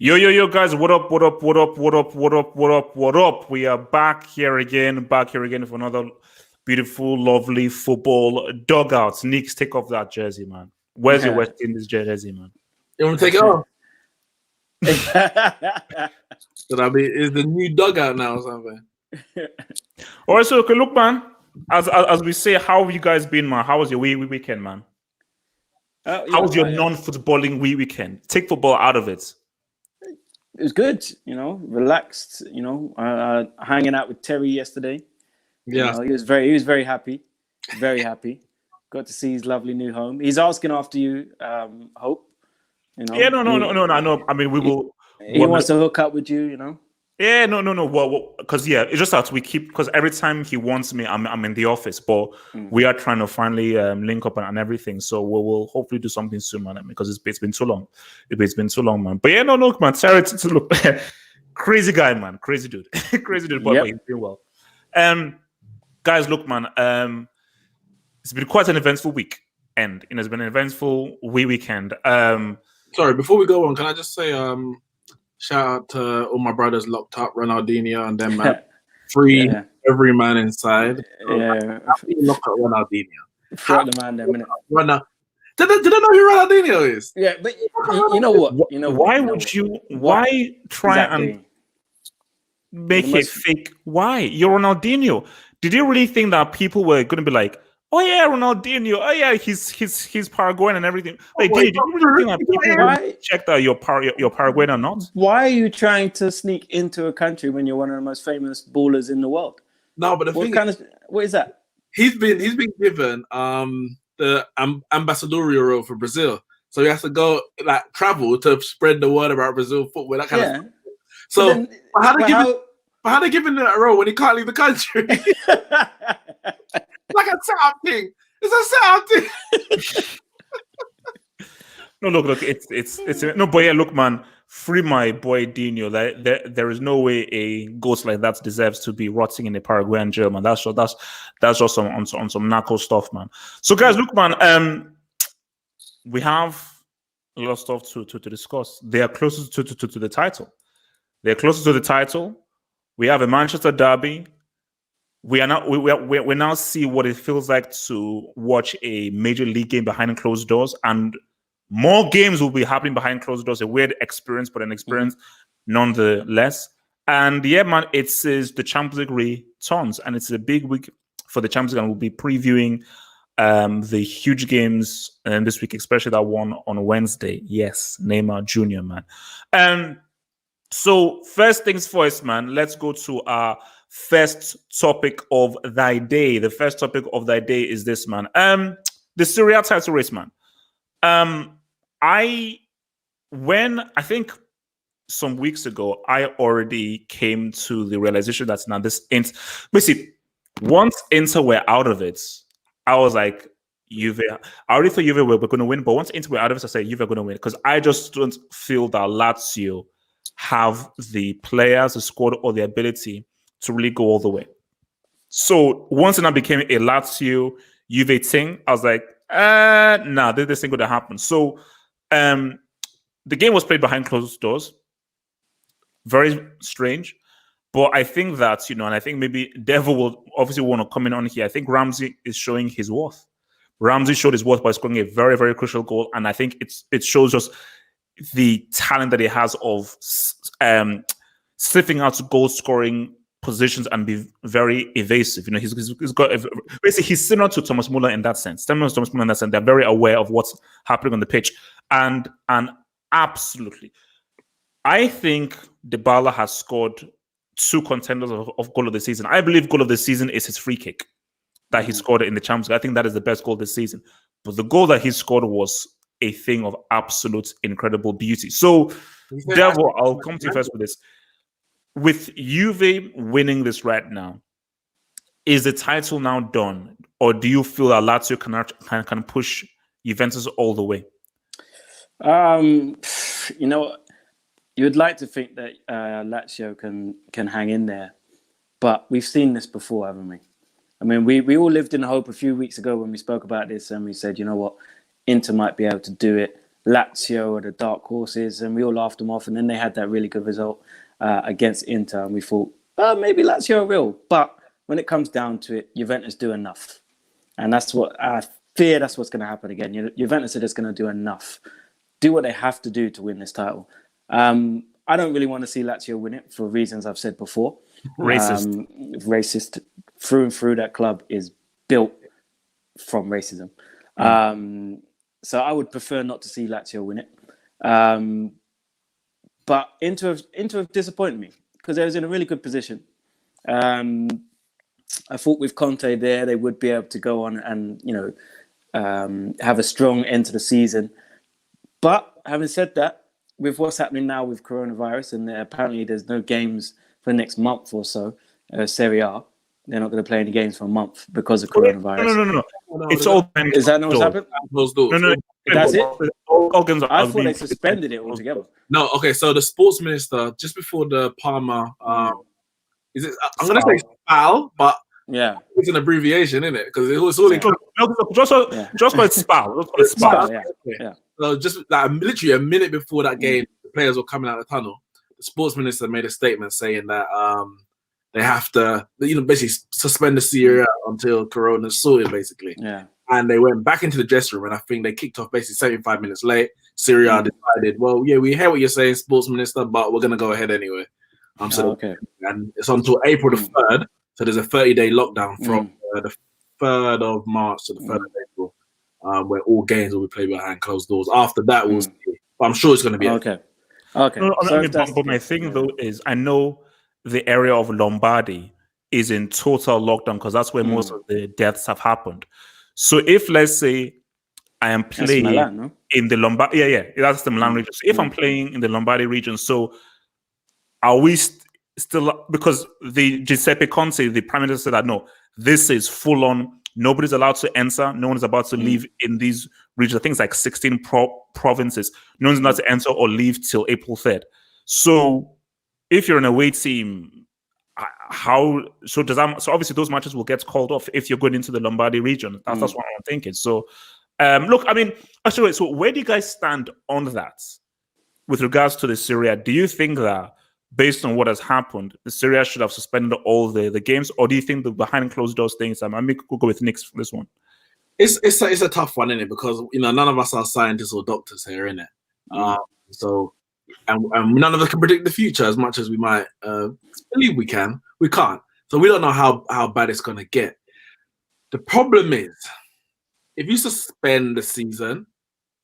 Yo, yo, yo, guys, what up, what up, what up, what up, what up, what up, what up? We are back here again for another beautiful, lovely football dugout. Nick, take off that jersey, man. Where's your West Indies jersey, man? You want to take it off? So that be is the new dugout now or something? All right, so okay, look, man. As we say, how have you guys been, man? How was your weekend, man? How was your non-footballing weekend? Take football out of it. It was good, relaxed, hanging out with Terry yesterday. Yeah. He was very happy. Very happy. Got to see his lovely new home. He's asking after you, Hope. Yeah, no. I know. I mean, we will. He wants to hook up with you, Yeah, no. Well, because it's just that we keep, because every time he wants me, I'm in the office, but we are trying to finally link up and everything. So we'll hopefully do something soon, man. Because it's been too long. It's been too long, man. But yeah, no, look, man. Sarah, look, crazy guy, man, crazy dude, crazy dude. But he's doing well. Guys, look, man. It's been quite an eventful week, and it's been an eventful weekend. Sorry, before we go on, can I just say shout out to all my brothers locked up, Ronaldinho and them, man. Free every man inside. Yeah. Lock up Ronaldinho. Throw the man there, minute. Did I know who Ronaldinho is? Yeah, but you know what? Why try and make it fake? Why? You're Ronaldinho. Did you really think that people were going to be like, oh yeah, Ronaldinho. Oh yeah, he's Paraguayan and everything. Like, did you really think that people checked out your Paraguayan or not? Why are you trying to sneak into a country when you're one of the most famous ballers in the world? No, but what is that? He's been given the ambassadorial role for Brazil, so he has to go travel to spread the word about Brazil football. That kind of stuff. So how they giving him that role when he can't leave the country? Like a setup thing. It's a setup thing. No, look, it's no, but yeah, look, man, free my boy Dino. There is no way a ghost like that deserves to be rotting in a Paraguayan jail, man. That's just on some narco stuff, man. So, guys, look, man, we have a lot of stuff to discuss. They are closer to the title. They're closer to the title. We have a Manchester derby. We now see what it feels like to watch a major league game behind closed doors, and more games will be happening behind closed doors. A weird experience, but an experience nonetheless. And yeah, man, it says the Champions League returns, and it's a big week for the Champions League, and we'll be previewing the huge games this week, especially that one on Wednesday. Yes, Neymar Jr., man. So first things first, man, let's go to our first topic of thy day. The first topic of thy day is this, man. The Serie A title race, man. I think some weeks ago, I already came to the realization that now basically, once Inter were out of it, I was like, Juve. I already thought Juve were going to win, but once Inter were out of it, I said Juve are going to win, because I just don't feel that Lazio have the players, the squad, or the ability to really go all the way. So once it became a Lazio Juve thing, I was like, nah, this ain't going to happen. So the game was played behind closed doors. Very strange. But I think that, and I think maybe Devil will obviously want to come in on here. I think Ramsey is showing his worth. Ramsey showed his worth by scoring a very, very crucial goal. And I think it shows us the talent that he has of sniffing out goal-scoring positions and be very evasive. He's got basically he's similar to Thomas Muller in that sense. They're very aware of what's happening on the pitch, and absolutely, I think Dybala has scored 2 contenders of goal of the season. I believe goal of the season is his free kick that he scored in the Champions League. I think that is the best goal this season. But the goal that he scored was a thing of absolute incredible beauty. So, Devil, I'll come to you first with this. With Juve winning this right now, is the title now done, or do you feel that Lazio can push Juventus all the way? You would like to think that Lazio can hang in there, but we've seen this before, haven't we? I mean, we all lived in hope a few weeks ago when we spoke about this, and we said, you know what, Inter might be able to do it. Lazio are the dark horses, and we all laughed them off. And then they had that really good result against Inter, and we thought, maybe Lazio are real. But when it comes down to it, Juventus do enough. And that's what I fear that's what's going to happen again. Juventus are just going to do enough. Do what they have to do to win this title. I don't really want to see Lazio win it for reasons I've said before. Racist. Through and through, that club is built from racism. So I would prefer not to see Lazio win it. But Inter have disappointed me because they was in a really good position. I thought with Conte there, they would be able to go on and, have a strong end to the season. But having said that, with what's happening now with coronavirus, and apparently there's no games for the next month or so, Serie A, they're not going to play any games for a month because of coronavirus. No. It's all. Is that not what's happened? No. That's it? All games I thought they suspended it altogether. No, okay. So the sports minister, just before the Parma, is it? I'm going to say SPAL, but yeah, it's an abbreviation, isn't it? Because it was all just call it SPAL. Yeah. So just like literally a minute before that game, the players were coming out of the tunnel. The sports minister made a statement saying that they have to, basically suspend the Serie A until Corona's sorted, basically. Yeah. And they went back into the dressing room, and I think they kicked off basically 75 minutes late. Serie A decided, well, yeah, we hear what you're saying, sports minister, but we're going to go ahead anyway. Okay. And it's until April the 3rd, so there's a 30-day lockdown from the 3rd of March to the 3rd of April, where all games will be played behind closed doors. After that, we'll see. But I'm sure it's going to be okay. But my thing though is, I know the area of Lombardy is in total lockdown because that's where most of the deaths have happened. So if, let's say, I am playing Milan, no? in the Lombardy, that's the Milan region. So if I'm playing in the Lombardy region, so are we still, because the Giuseppe Conte, the prime minister, said that no, this is full on. Nobody's allowed to enter. No one is about to leave in these regions. I think it's like 16 provinces. No one's allowed to enter or leave till April 3rd. So if you're an away team, so obviously those matches will get called off if you're going into the Lombardy region. That's what I'm thinking. So look, I mean, actually, so where do you guys stand on that with regards to the Serie A? Do you think that based on what has happened, the Serie A should have suspended all the games, or do you think the behind closed doors things? I mean, we'll go with Nick's for this one. It's a tough one, isn't it? Because none of us are scientists or doctors here, innit? And none of us can predict the future as much as we might believe we can. We can't. So we don't know how bad it's going to get. The problem is, if you suspend the season,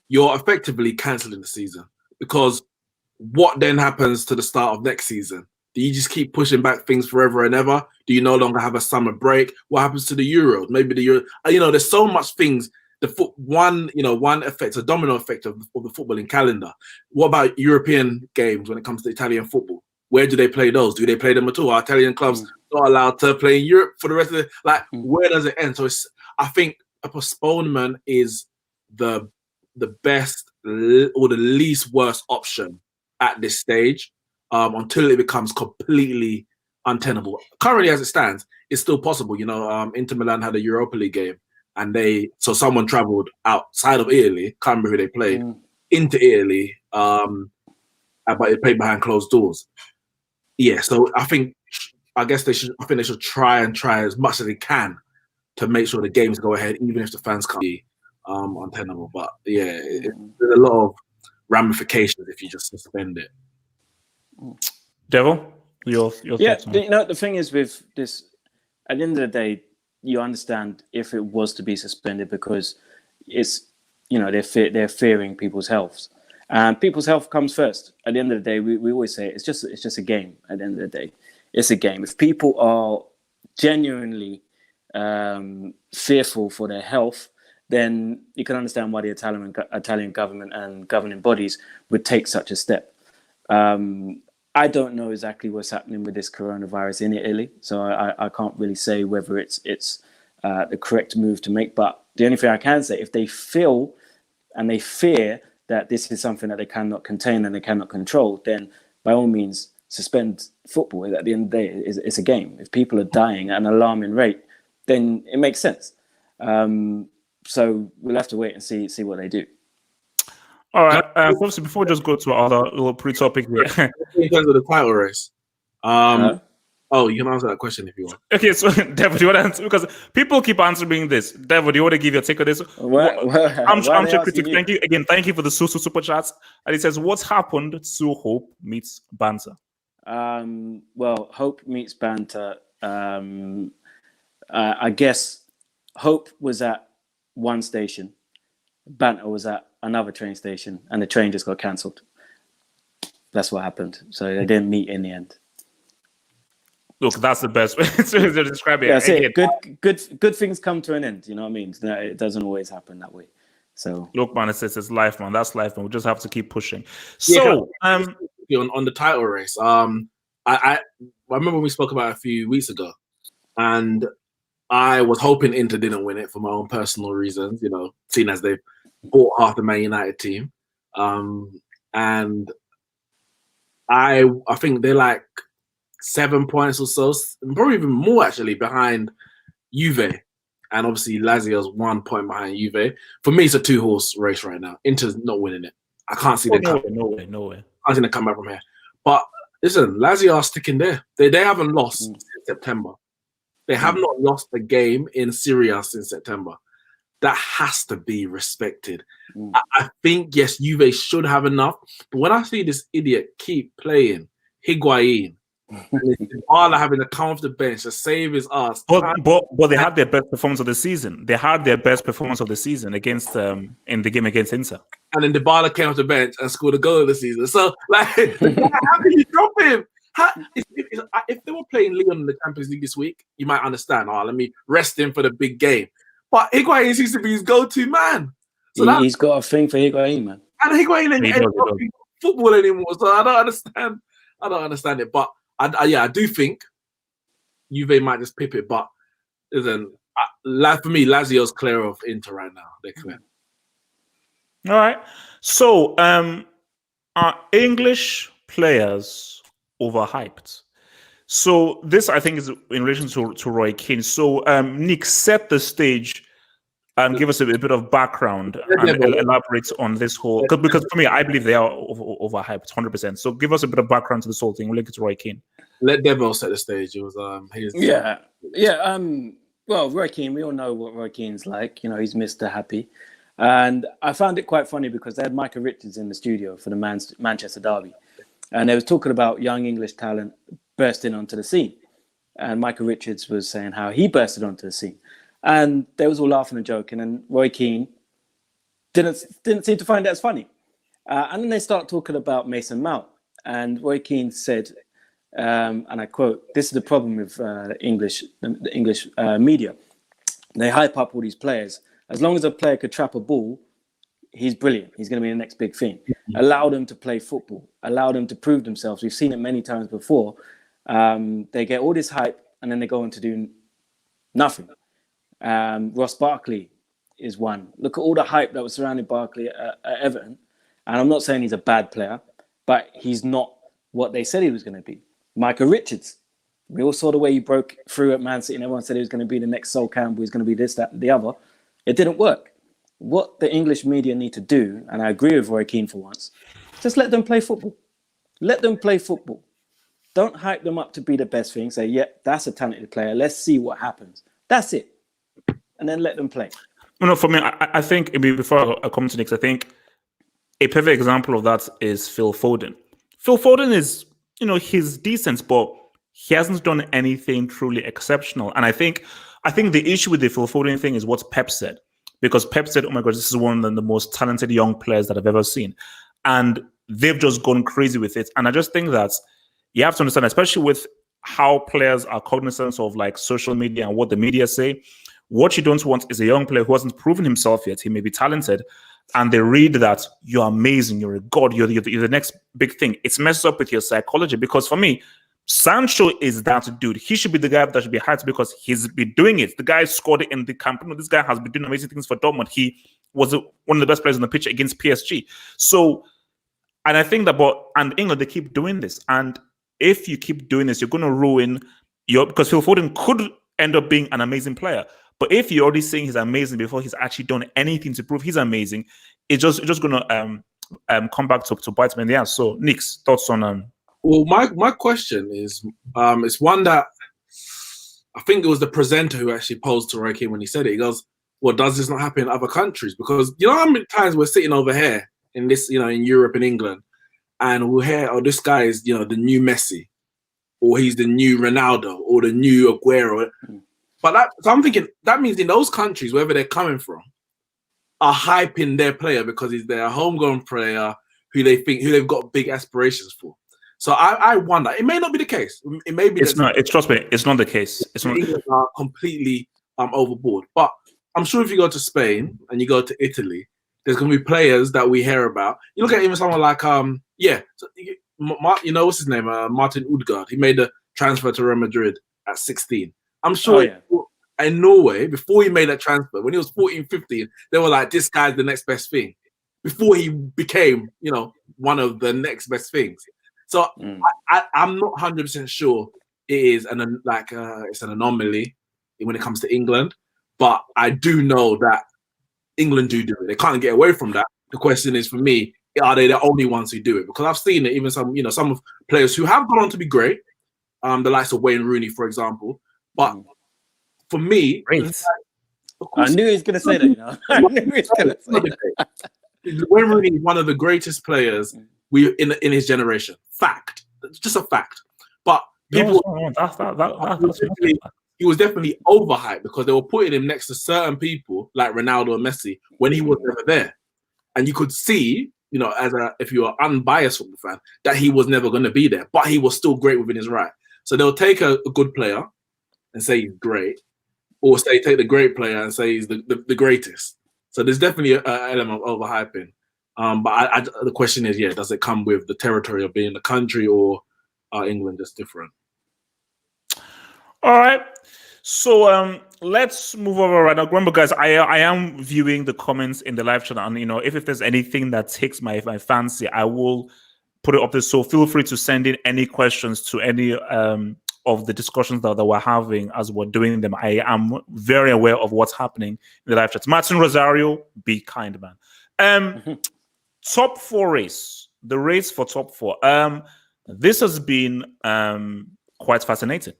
you're effectively cancelling the season, because what then happens to the start of next season? Do you just keep pushing back things forever and ever? Do you no longer have a summer break? What happens to the Euros? Maybe the Euro. There's so much things. One effect, a domino effect of the footballing calendar. What about European games when it comes to Italian football? Where do they play those? Do they play them at all? Are Italian clubs not allowed to play in Europe for the rest of the where does it end? So I think a postponement is the best or the least worst option at this stage, until it becomes completely untenable. Currently, as it stands, it's still possible. Inter Milan had a Europa League game, and someone travelled outside of Italy, can't remember who they played, into Italy, but they played behind closed doors. Yeah, so I think they should try as much as they can to make sure the games go ahead, even if the fans can't be untenable. But yeah, there's a lot of ramifications if you just suspend it. Devil, your thoughts on it? The thing is with this, at the end of the day, you understand if it was to be suspended because it's they're fearing people's health, and people's health comes first. At the end of the day, we always say it's just a game. At the end of the day, it's a game. If people are genuinely fearful for their health, then you can understand why the Italian government and governing bodies would take such a step. I don't know exactly what's happening with this coronavirus in Italy, so I can't really say whether it's the correct move to make. But the only thing I can say, if they feel and they fear that this is something that they cannot contain and they cannot control, then by all means suspend football. At the end of the day, it's a game. If people are dying at an alarming rate, then it makes sense. So we'll have to wait and see what they do. All right. Obviously, before we just go to our other little pre-topic here. In terms of the title race, oh, you can answer that question if you want. Okay, so Devo, do you want to answer? Because people keep answering this. Devo, do you want to give your take on this? I'm sure critic. Thank you again. Thank you for the super chats. And it says, "What's happened to Hope meets banter?" Well, Hope meets banter. I guess Hope was at one station, banter was at another train station, and the train just got cancelled. That's what happened. So they didn't meet in the end. Look, that's the best way to describe it. Yeah, good things come to an end. You know what I mean? It doesn't always happen that way. So look, man, it's life, man. That's life, man. We just have to keep pushing. So, on the title race, I remember we spoke about it a few weeks ago, and I was hoping Inter didn't win it for my own personal reasons. You know, seeing as they bought half the Man United team, and I think they're like 7 points or so, probably even more actually, behind Juve. And obviously Lazio's 1 point behind Juve. For me, it's a 2-horse race right now. Inter's not winning it. I can't see them no way. I can't see them come back from here. But listen, Lazio are sticking there. They haven't lost since September. They have not lost a game in Serie A since September. That has to be respected. I think, yes, Juve should have enough. But when I see this idiot keep playing Higuain, Dybala having to come off the bench to save his ass. But they had their best performance of the season. They had their best performance of the season against in the game against Inter. And then Dybala came off the bench and scored a goal of the season. So, like, how can you drop him? If they were playing Lyon in the Champions League this week, you might understand. Oh, let me rest him for the big game. But Higuain seems to be his go-to man. So he's got a thing for Higuain, man. And Higuain ain't football anymore. So I don't understand. I don't understand it. But I do think Juve might just pip it, but listen, for me, Lazio's clear of Inter right now. They're clear. All right. So, are English players overhyped? So this, I think, is in relation to Roy Keane. So, Nick, set the stage and give us a bit of background and elaborate on this whole. Because for me, I believe they are overhyped, 100%. So, give us a bit of background to this whole thing. We'll link it to Roy Keane. Let Devo set the stage. It was Well, Roy Keane, we all know what Roy Keane's like. You know, he's Mr. Happy. And I found it quite funny because they had Micah Richards in the studio for the Manchester derby. And they was talking about young English talent bursting onto the scene. And Micah Richards was saying how he bursted onto the scene. And they was all laughing and joking. And Roy Keane didn't seem to find it as funny. And then they start talking about Mason Mount. And Roy Keane said, and I quote, "This is the problem with the English media. They hype up all these players. As long as a player could trap a ball, he's brilliant. He's going to be the next big thing. Allow them to play football. Allow them to prove themselves. We've seen it many times before. They get all this hype and then they go on to do nothing. Ross Barkley is one. Look at all the hype that was surrounding Barkley at Everton. And I'm not saying he's a bad player, but he's not what they said he was going to be. Micah Richards, we all saw the way he broke through at Man City and everyone said he was going to be the next Sol Campbell, he's going to be this, that, the other. It didn't work. What the English media need to do, and I agree with Roy Keane for once, just let them play football. Let them play football. Don't hype them up to be the best thing. Say, yeah, that's a talented player. Let's see what happens. That's it. And then let them play. No, for me, I think, before I come to Nick, I think a perfect example of that is Phil Foden. Phil Foden is, he's decent, but he hasn't done anything truly exceptional. And I think the issue with the Phil Foden thing is what Pep said. Because Pep said, oh my God, this is one of the most talented young players that I've ever seen. And they've just gone crazy with it. And I just think that you have to understand, especially with how players are cognizant of like social media and what the media say, what you don't want is a young player who hasn't proven himself yet. He may be talented. And they read that you're amazing, you're a god, you're the next big thing. It's messed up with your psychology. Because for me, Sancho is that dude. He should be the guy that should be hyped because he's been doing it. The guy scored it in the camp. This guy has been doing amazing things for Dortmund. He was one of the best players on the pitch against PSG. So, and I think that, and England, they keep doing this. And if you keep doing this, you're going to ruin because Phil Foden could end up being an amazing player. But if you're already saying he's amazing before he's actually done anything to prove he's amazing, it's just going to come back to bite me in the ass. So, Nick's thoughts on Well, my question is, it's one that I think it was the presenter who actually posed to Roy Keane when he said it. He goes, "Well, does this not happen in other countries? Because you know how many times we're sitting over here in this, in Europe and England, and we'll hear, oh, this guy is, the new Messi, or he's the new Ronaldo, or the new Aguero." But so I'm thinking that means in those countries, wherever they're coming from, are hyping their player because he's their homegrown player who they've got big aspirations for. So I wonder. It may not be the case. It may be. It's not. Trust me, it's not the case. It's not. England are completely overboard. But I'm sure if you go to Spain and you go to Italy, there's going to be players that we hear about. You look at even someone like what's his name? Martin Odegaard. He made the transfer to Real Madrid at 16. I'm sure in Norway, before he made that transfer, when he was 14, 15, they were like, this guy's the next best thing. Before he became, one of the next best things. So I'm not 100% sure it is it's an anomaly when it comes to England. But I do know that England do it. They can't get away from that. The question is, for me, are they the only ones who do it? Because I've seen it, even some of players who have gone on to be great, the likes of Wayne Rooney, for example. But for me, I knew he was going to say that. I knew he was going to say that. Wayne Rooney is one of the greatest players in his generation. Fact. It's just a fact. But people, he was definitely overhyped because they were putting him next to certain people like Ronaldo and Messi when he was never there. And you could see, if you are unbiased football fan, that he was never going to be there, but he was still great within his right. So they'll take a good player and say he's great, or take the great player and say he's the greatest. So there's definitely an element of overhyping. But the question is, does it come with the territory of being the country, or England just different? All right. So let's move over right now. Remember, guys, I am viewing the comments in the live chat, and if there's anything that takes my fancy, I will put it up there. So feel free to send in any questions to any of the discussions that we're having as we're doing them. I am very aware of what's happening in the live chat. Martin Rosario, be kind, man. Top 4 race, the race for top 4. This has been quite fascinating.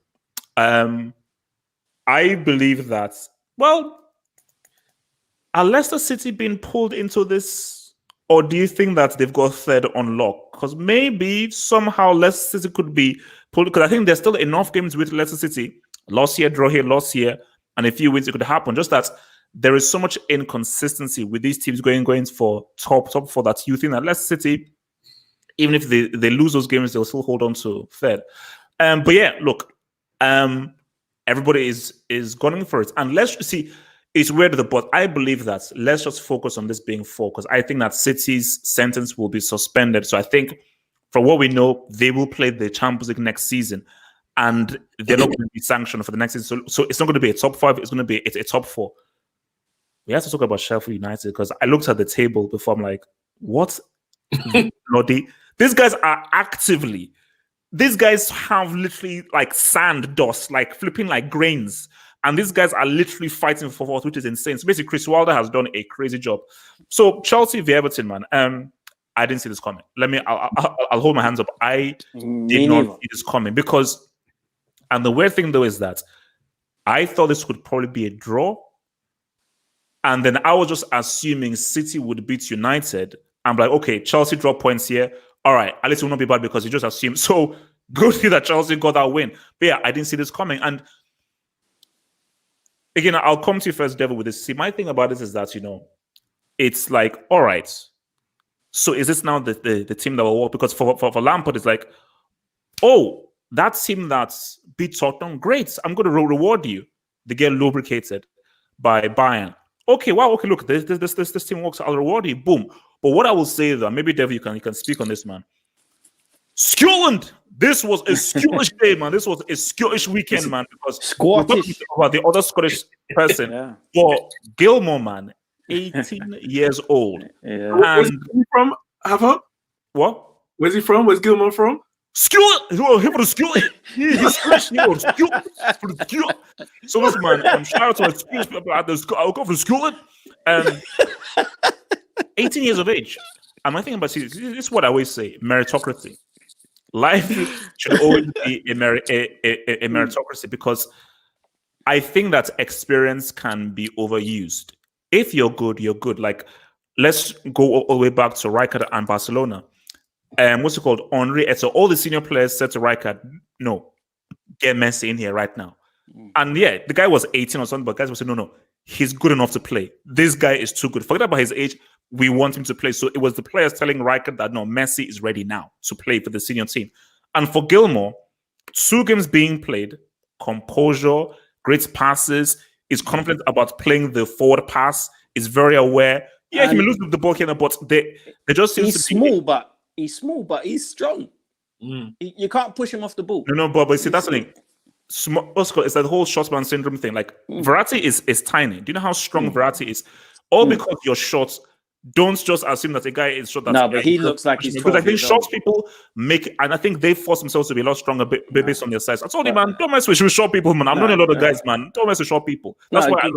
I believe that, are Leicester City being pulled into this, or do you think that they've got third on lock? Because maybe somehow Leicester City could be pulled, because I think there's still enough games with Leicester City. Lost here, draw here, lost here, and a few wins, it could happen. Just that there is so much inconsistency with these teams going for top 4 that you think that Leicester City, even if they lose those games, they'll still hold on to third. But yeah, look, everybody is going for it. And let's see, it's weird, but I believe that let's just focus on this being 4, because I think that City's sentence will be suspended. So I think, from what we know, they will play the Champions League next season, and they're not going to be sanctioned for the next season. So it's not going to be a top 5, it's going to be a top 4. We have to talk about Sheffield United, because I looked at the table before. I'm like, what? Bloody. These guys have literally like sand dust, like flipping like grains. And these guys are literally fighting for 4th, which is insane. So basically, Chris Wilder has done a crazy job. So Chelsea v Everton, man. I didn't see this coming. I'll hold my hands up. I did not see this coming, because, and the weird thing though is that I thought this would probably be a draw. And then I was just assuming City would beat United. I'm like, okay, Chelsea drop points here. All right, at least it will not be bad because you just assume. So good thing that Chelsea got that win. But yeah, I didn't see this coming. And again, I'll come to you first, Devil, with this. See, my thing about this is that, it's like, all right, so is this now the team that will work? Because for Lampard, it's like, oh, that team that's beat Tottenham, great. I'm going to reward you. They get lubricated by Bayern. Okay, wow, okay, look, this team works. I'll reward you. Boom. But what I will say, though, maybe Devil, you can speak on this, man. Scotland. This was a Scottish day, man. This was a Scottish weekend, man. Because Scottish. About the other Scottish person, Yeah. But Gilmore, man, 18 years old. Yeah. Where's he from? Hava? What? Where's he from? Where's Gilmore from? Scotland. Oh, he from Scotland. He's Scottish. So listen, man. Shout out to my Scottish people out there. I'll go from Scotland. 18 years of age. I'm not thinking about this is what I always say: meritocracy. Life should always be a meritocracy, because I think that experience can be overused. If you're good, you're good. Like, let's go all the way back to Rijkaard and Barcelona. What's it called? Henry. So all the senior players said to Rijkaard, no, get Messi in here right now. And yeah, the guy was 18 or something, but guys were saying, no, he's good enough to play. This guy is too good. Forget about his age. We want him to play. So it was the players telling Rijkaard that, no, Messi is ready now to play for the senior team. And for Gilmour, 2 games being played, composure, great passes, is confident about playing the forward pass, is very aware. Yeah, he may lose the ball here, but they just seem to be... He's small, but he's strong. You can't push him off the ball. No, but see, that's the thing. It's that whole shortman syndrome thing. Like, Verratti is tiny. Do you know how strong Verratti is? All because you're short. Don't just assume that a guy is short. No, but he looks like he's 12 because I think short old. people make, and I think they force themselves to be a lot stronger based on their size. I told you, man, don't mess with short people, man. I'm not a lot of guys, man. Don't mess with short people. That's why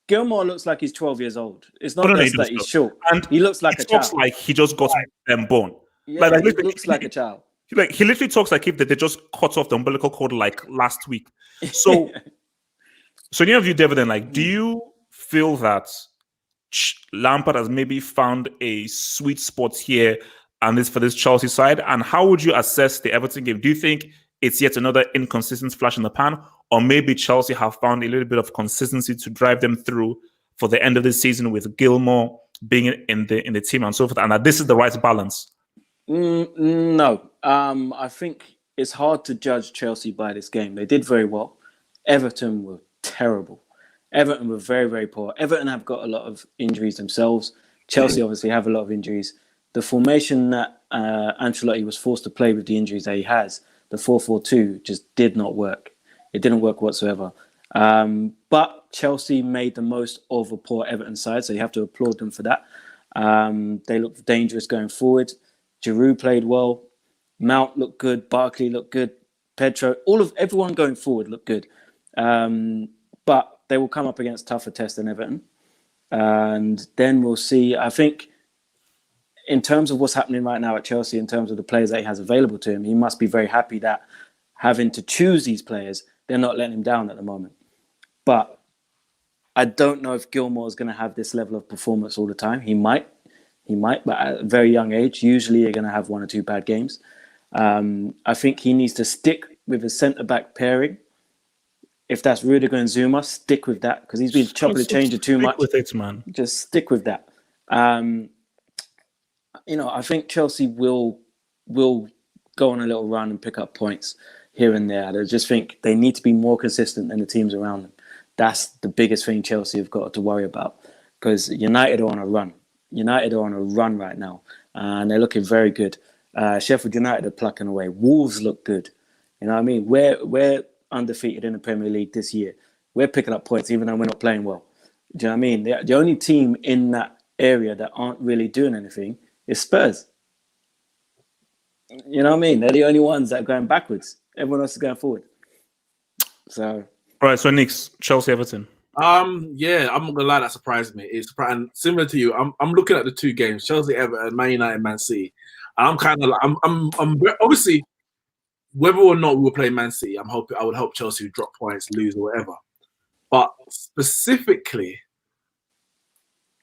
Gilmour looks like he's 12 years old. It's not just that he's short. And he looks like a child. He talks like he just got born. Yeah, like he looks like a child. He literally talks like if they just cut off the umbilical cord like last week. So, so any of you, David, like, do you feel that Lampard has maybe found a sweet spot here and this for this Chelsea side? And how would you assess the Everton game? Do you think it's yet another inconsistent flash in the pan, or maybe Chelsea have found a little bit of consistency to drive them through for the end of the season with Gilmour being in the team and so forth, and that this is the right balance? No, I think it's hard to judge Chelsea by this game. They did very well. Everton were terrible. Everton were very, very poor. Everton have got a lot of injuries themselves. Chelsea obviously have a lot of injuries. The formation that Ancelotti was forced to play with the injuries that he has, the 4-4-2, just did not work. It didn't work whatsoever. But Chelsea made the most of a poor Everton side, so you have to applaud them for that. They looked dangerous going forward. Giroud played well. Mount looked good. Barkley looked good. Pedro, everyone going forward looked good. But they will come up against tougher tests than Everton. And then we'll see. I think in terms of what's happening right now at Chelsea, in terms of the players that he has available to him, he must be very happy that having to choose these players, they're not letting him down at the moment. But I don't know if Gilmour is going to have this level of performance all the time. He might, but at a very young age, usually you're going to have 1 or 2 bad games. I think he needs to stick with his centre-back pairing. If that's Rudiger and Zuma, stick with that, because he's been chopping and changing too much. With it, man. Just stick with that. I think Chelsea will go on a little run and pick up points here and there. I just think they need to be more consistent than the teams around them. That's the biggest thing Chelsea have got to worry about, because United are on a run. United are on a run right now, and they're looking very good. Sheffield United are plucking away. Wolves look good. You know what I mean? We're undefeated in the Premier League this year. We're picking up points even though we're not playing well. Do you know what I mean? The only team in that area that aren't really doing anything is Spurs. You know what I mean? They're the only ones that are going backwards. Everyone else is going forward. So, all right. So, Knicks, Chelsea, Everton. Yeah, I'm not gonna lie, that surprised me. It's and similar to you. I'm looking at the 2 games: Chelsea, Everton, Man United, Man City. And I'm kind of like, I'm obviously, whether or not we were playing Man City, I would hope Chelsea drop points, lose, or whatever. But specifically,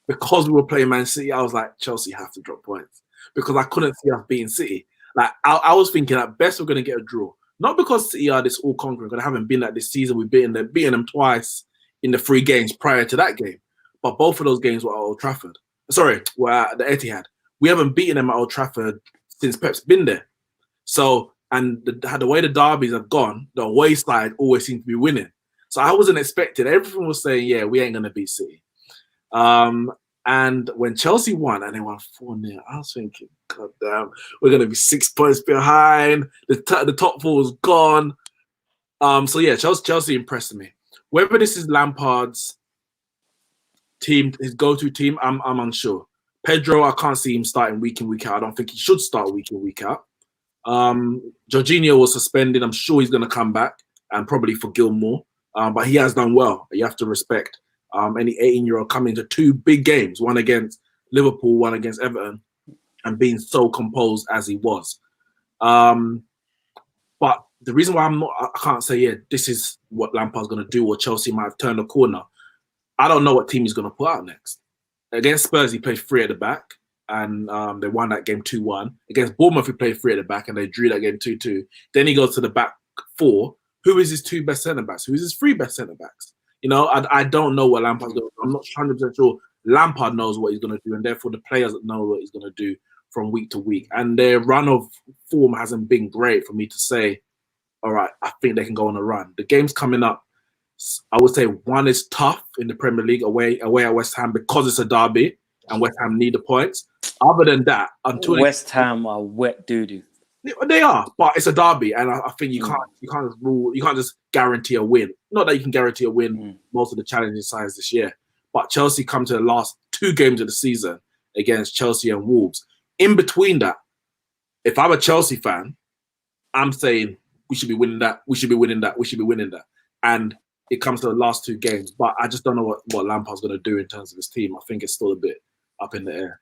because we were playing Man City, I was like, Chelsea have to drop points, because I couldn't see us beating City. Like, I was thinking at best we're going to get a draw. Not because City are this all-conquering, because they haven't been like this season. We've beaten them twice in the 3 games prior to that game. But both of those games were at Old Trafford. Sorry, were at the Etihad. We haven't beaten them at Old Trafford since Pep's been there. So, and the way the derbies have gone, the away side always seems to be winning. So I wasn't expecting. Everyone was saying, yeah, we ain't going to beat City. And when Chelsea won, and they won 4-0, I was thinking, God damn, we're going to be 6 points behind. The top 4 was gone. So yeah, Chelsea impressed me. Whether this is Lampard's team, his go-to team, I'm unsure. Pedro, I can't see him starting week in, week out. I don't think he should start week in, week out. Jorginho was suspended. I'm sure he's going to come back, and probably for Gilmour. But he has done well. You have to respect any 18-year-old coming into 2 big games, one against Liverpool, one against Everton. and being so composed as he was. But the reason why I can't say, yeah, this is what Lampard's going to do, or Chelsea might have turned the corner. I don't know what team he's going to put out next. Against Spurs, he played 3 at the back, and they won that game 2-1. Against Bournemouth, he played 3 at the back, and they drew that game 2-2. Then he goes to the back 4. Who is his 2 best centre-backs? Who is his 3 best centre-backs? You know, I don't know what Lampard's going to do. I'm not 100% sure Lampard knows what he's going to do, and therefore the players know what he's going to do from week to week. And their run of form hasn't been great for me to say, all right, I think they can go on a run. The games coming up, I would say one is tough in the Premier League away at West Ham because it's a derby and West Ham need the points. Other than that, until West Ham are wet doo-doo. They are, but it's a derby, and I think you can't just guarantee a win. Not that you can guarantee a win most of the challenging sides this year, but Chelsea come to the last 2 games of the season against Chelsea and Wolves. In between that, if I'm a Chelsea fan, I'm saying we should be winning that. We should be winning that. We should be winning that. And it comes to the last 2 games, but I just don't know what Lampard's going to do in terms of his team. I think it's still a bit up in the air.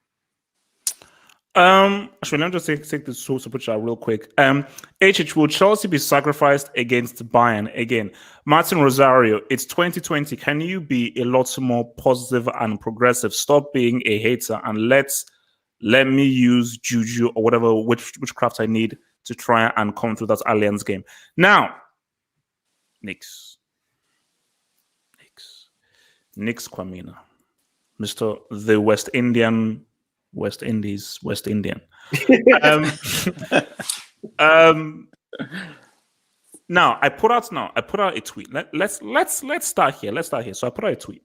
Actually, let me just take this super chat real quick. Will Chelsea be sacrificed against Bayern again? Martin Rosario, it's 2020. Can you be a lot more positive and progressive? Stop being a hater and let me use juju or whatever witchcraft I need to try and come through that Allianz game. Now, Nix Kwamina, Mr. the West Indian. Now I put out a tweet. Let's start here. So I put out a tweet.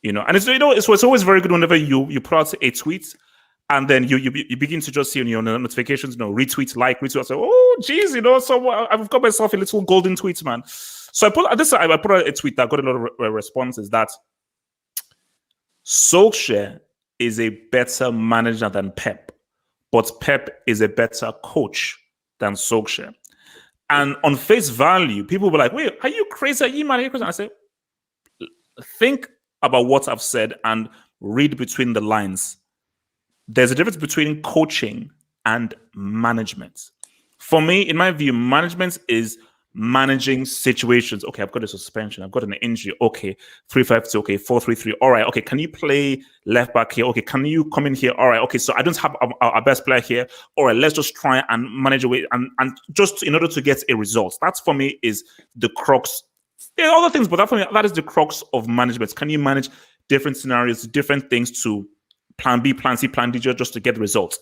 You know, and it's always very good whenever you put out a tweet and then you begin to just see on your notifications, retweet, retweet. I say, oh geez, so I've got myself a little golden tweet, man. So I put out a tweet that got a lot of responses that Solskjaer is a better manager than Pep, but Pep is a better coach than Solskjaer. And on face value, people were like, wait, are you crazy? Are you mad? Are you crazy? And I say, think about what I've said and read between the lines. There's a difference between coaching and management. For me, in my view, management is managing situations. Okay, I've got a suspension. I've got an injury. Okay, 3-5-2. Okay, 4-3-3. All right. Okay, can you play left back here? Okay, can you come in here? All right. Okay, so I don't have our best player here. All right, let's just try and manage away and just in order to get a result. That's for me is the crux. There are other things, but that is the crux of management. Can you manage different scenarios, different things to plan B, plan C, plan D just to get results?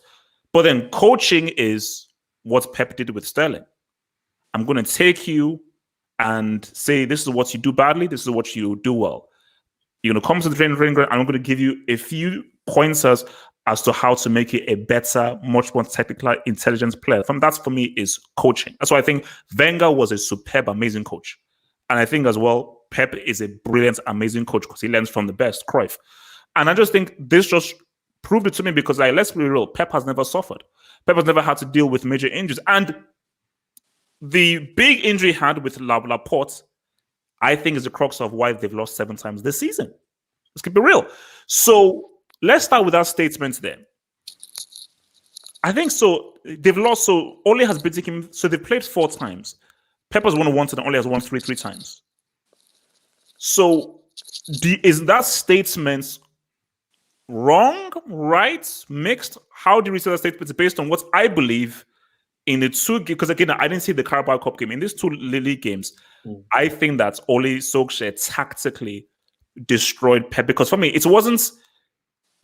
But then coaching is what Pep did with Sterling. I'm going to take you and say, this is what you do badly. This is what you do well. You're going to come to the training ground, and I'm going to give you a few pointers as to how to make you a better, much more technical, intelligent player. That for me is coaching. That's why I think Wenger was a superb, amazing coach. And I think as well, Pep is a brilliant, amazing coach because he learns from the best, Cruyff. And I just think this just proved it to me because, let's be real, Pep has never suffered. Pep has never had to deal with major injuries. And the big injury he had with Laporte, I think, is the crux of why they've lost 7 times this season. Let's keep it real. So let's start with that statement there. I think so. They've lost. So Ole has beaten him. So they've played 4 times. Pep has won once and Ole has won 3 times. So is that statement wrong, right, mixed? How do we say that statement based on what I believe in the 2 games? Because again, I didn't see the Carabao Cup game. In these 2 league games, I think that Ole Solskjaer tactically destroyed Pep. Because for me, it wasn't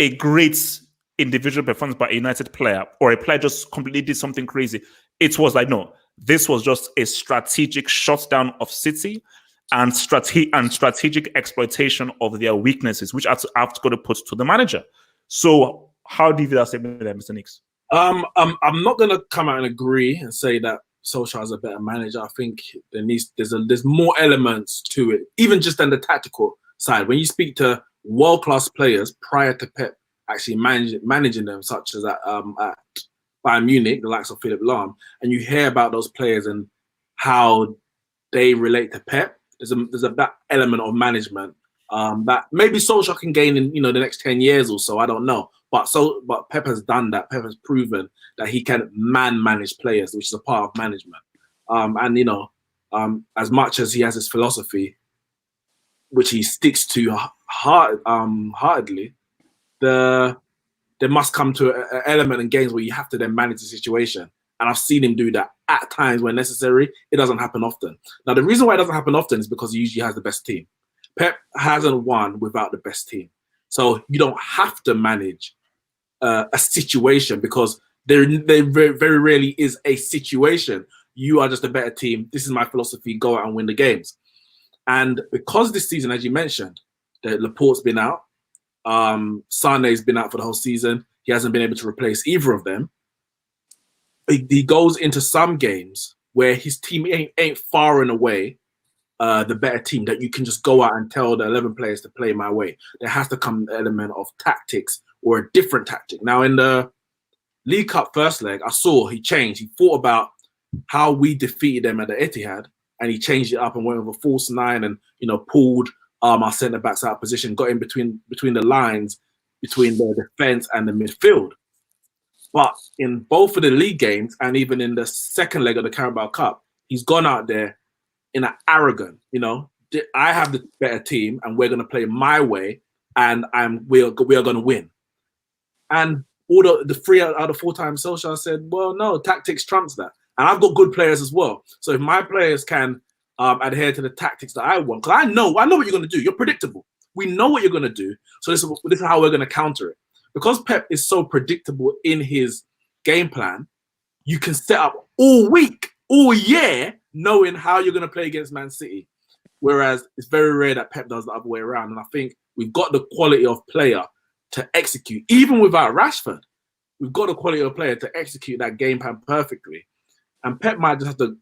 a great individual performance by a United player or a player just completely did something crazy. It was like, no, this was just a strategic shutdown of City and strategic exploitation of their weaknesses, which I've got to put to the manager. So how do you view that statement there, Mr. Nix? I'm not going to come out and agree and say that Solskjaer is a better manager. I think there's more elements to it, even just than the tactical side. When you speak to world-class players prior to Pep actually managing them, such as at Bayern Munich, the likes of Philipp Lahm, and you hear about those players and how they relate to Pep, there's that element of management that maybe Solskjaer can gain in the next 10 years or so. I don't know, But Pep has done that. Pep has proven that he can manage players, which is a part of management. As much as he has his philosophy, which he sticks to heartedly, there must come to an element in games where you have to then manage the situation. And I've seen him do that at times when necessary. It doesn't happen often. Now, the reason why it doesn't happen often is because he usually has the best team. Pep hasn't won without the best team. So you don't have to manage a situation because there very, very rarely is a situation. You are just a better team. This is my philosophy. Go out and win the games. And because this season, as you mentioned, Laporte's been out. Sane's been out for the whole season. He hasn't been able to replace either of them. He goes into some games where his team ain't far and away the better team that you can just go out and tell the 11 players to play my way. There has to come an element of tactics or a different tactic. Now, in the League Cup first leg, I saw he changed. He thought about how we defeated them at the Etihad, and he changed it up and went with a false nine and, pulled our centre-backs out of position, got in between the lines, between the defence and the midfield. But in both of the league games and even in the second leg of the Carabao Cup, he's gone out there in an arrogant, I have the better team and we're going to play my way and we are going to win. And all the 3 out of 4 times Solskjaer said, well, no, tactics trumps that. And I've got good players as well. So if my players can adhere to the tactics that I want, because I know what you're going to do. You're predictable. We know what you're going to do. So this is how we're going to counter it. Because Pep is so predictable in his game plan, you can set up all week, all year, knowing how you're going to play against Man City. Whereas it's very rare that Pep does the other way around. And I think we've got the quality of player to execute, even without Rashford. We've got the quality of player to execute that game plan perfectly. And Pep might just have to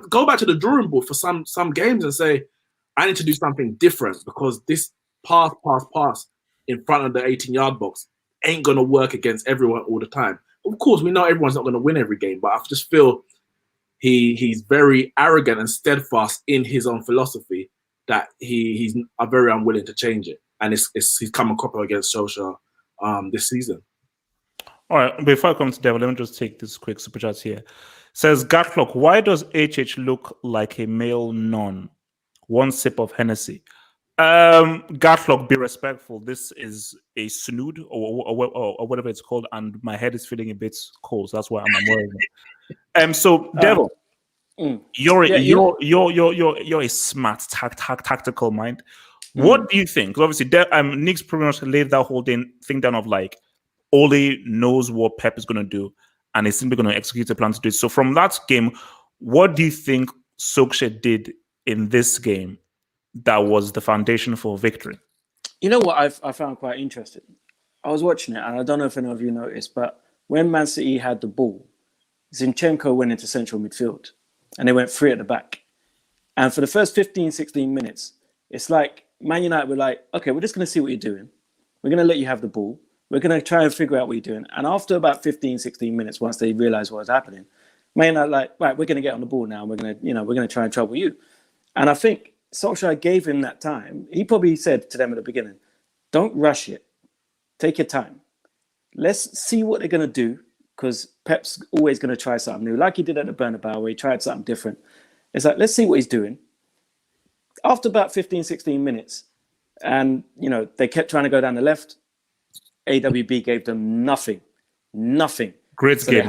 go back to the drawing board for some games and say, I need to do something different because this pass in front of the 18-yard box ain't going to work against everyone all the time. Of course, we know everyone's not going to win every game, but I just feel he's very arrogant and steadfast in his own philosophy that he's very unwilling to change it. And he's come a couple against Solskjaer this season. All right, before I come to Devil, let me just take this quick super chat here. Says Gatlock, why does HH look like a male nun? One sip of Hennessy. Gatlock, be respectful. This is a snood or whatever it's called, and my head is feeling a bit cold. So that's why I'm worried. So Devil, you're a smart tactical mind. What do you think? Obviously, Nick's pretty much laid that whole thing down of like Ole knows what Pep is going to do, and he's simply going to execute a plan to do it. So from that game, what do you think Solskjaer did in this game that was the foundation for victory? You know what I found quite interesting? I was watching it, and I don't know if any of you noticed, but when Man City had the ball, Zinchenko went into central midfield, and they went 3 at the back. And for the first 15, 16 minutes, it's like Man United were like, okay, we're just going to see what you're doing. We're going to let you have the ball. We're going to try and figure out what you're doing. And after about 15, 16 minutes, once they realized what was happening, Man United like, right, we're going to get on the ball now. And we're going to try and trouble you. And I think Solskjaer gave him that time. He probably said to them at the beginning, don't rush it. Take your time. Let's see what they're going to do, because Pep's always going to try something new, like he did at the Bernabeu, where he tried something different. It's like, let's see what he's doing. After about 15, 16 minutes, and, they kept trying to go down the left, AWB gave them nothing. Great game.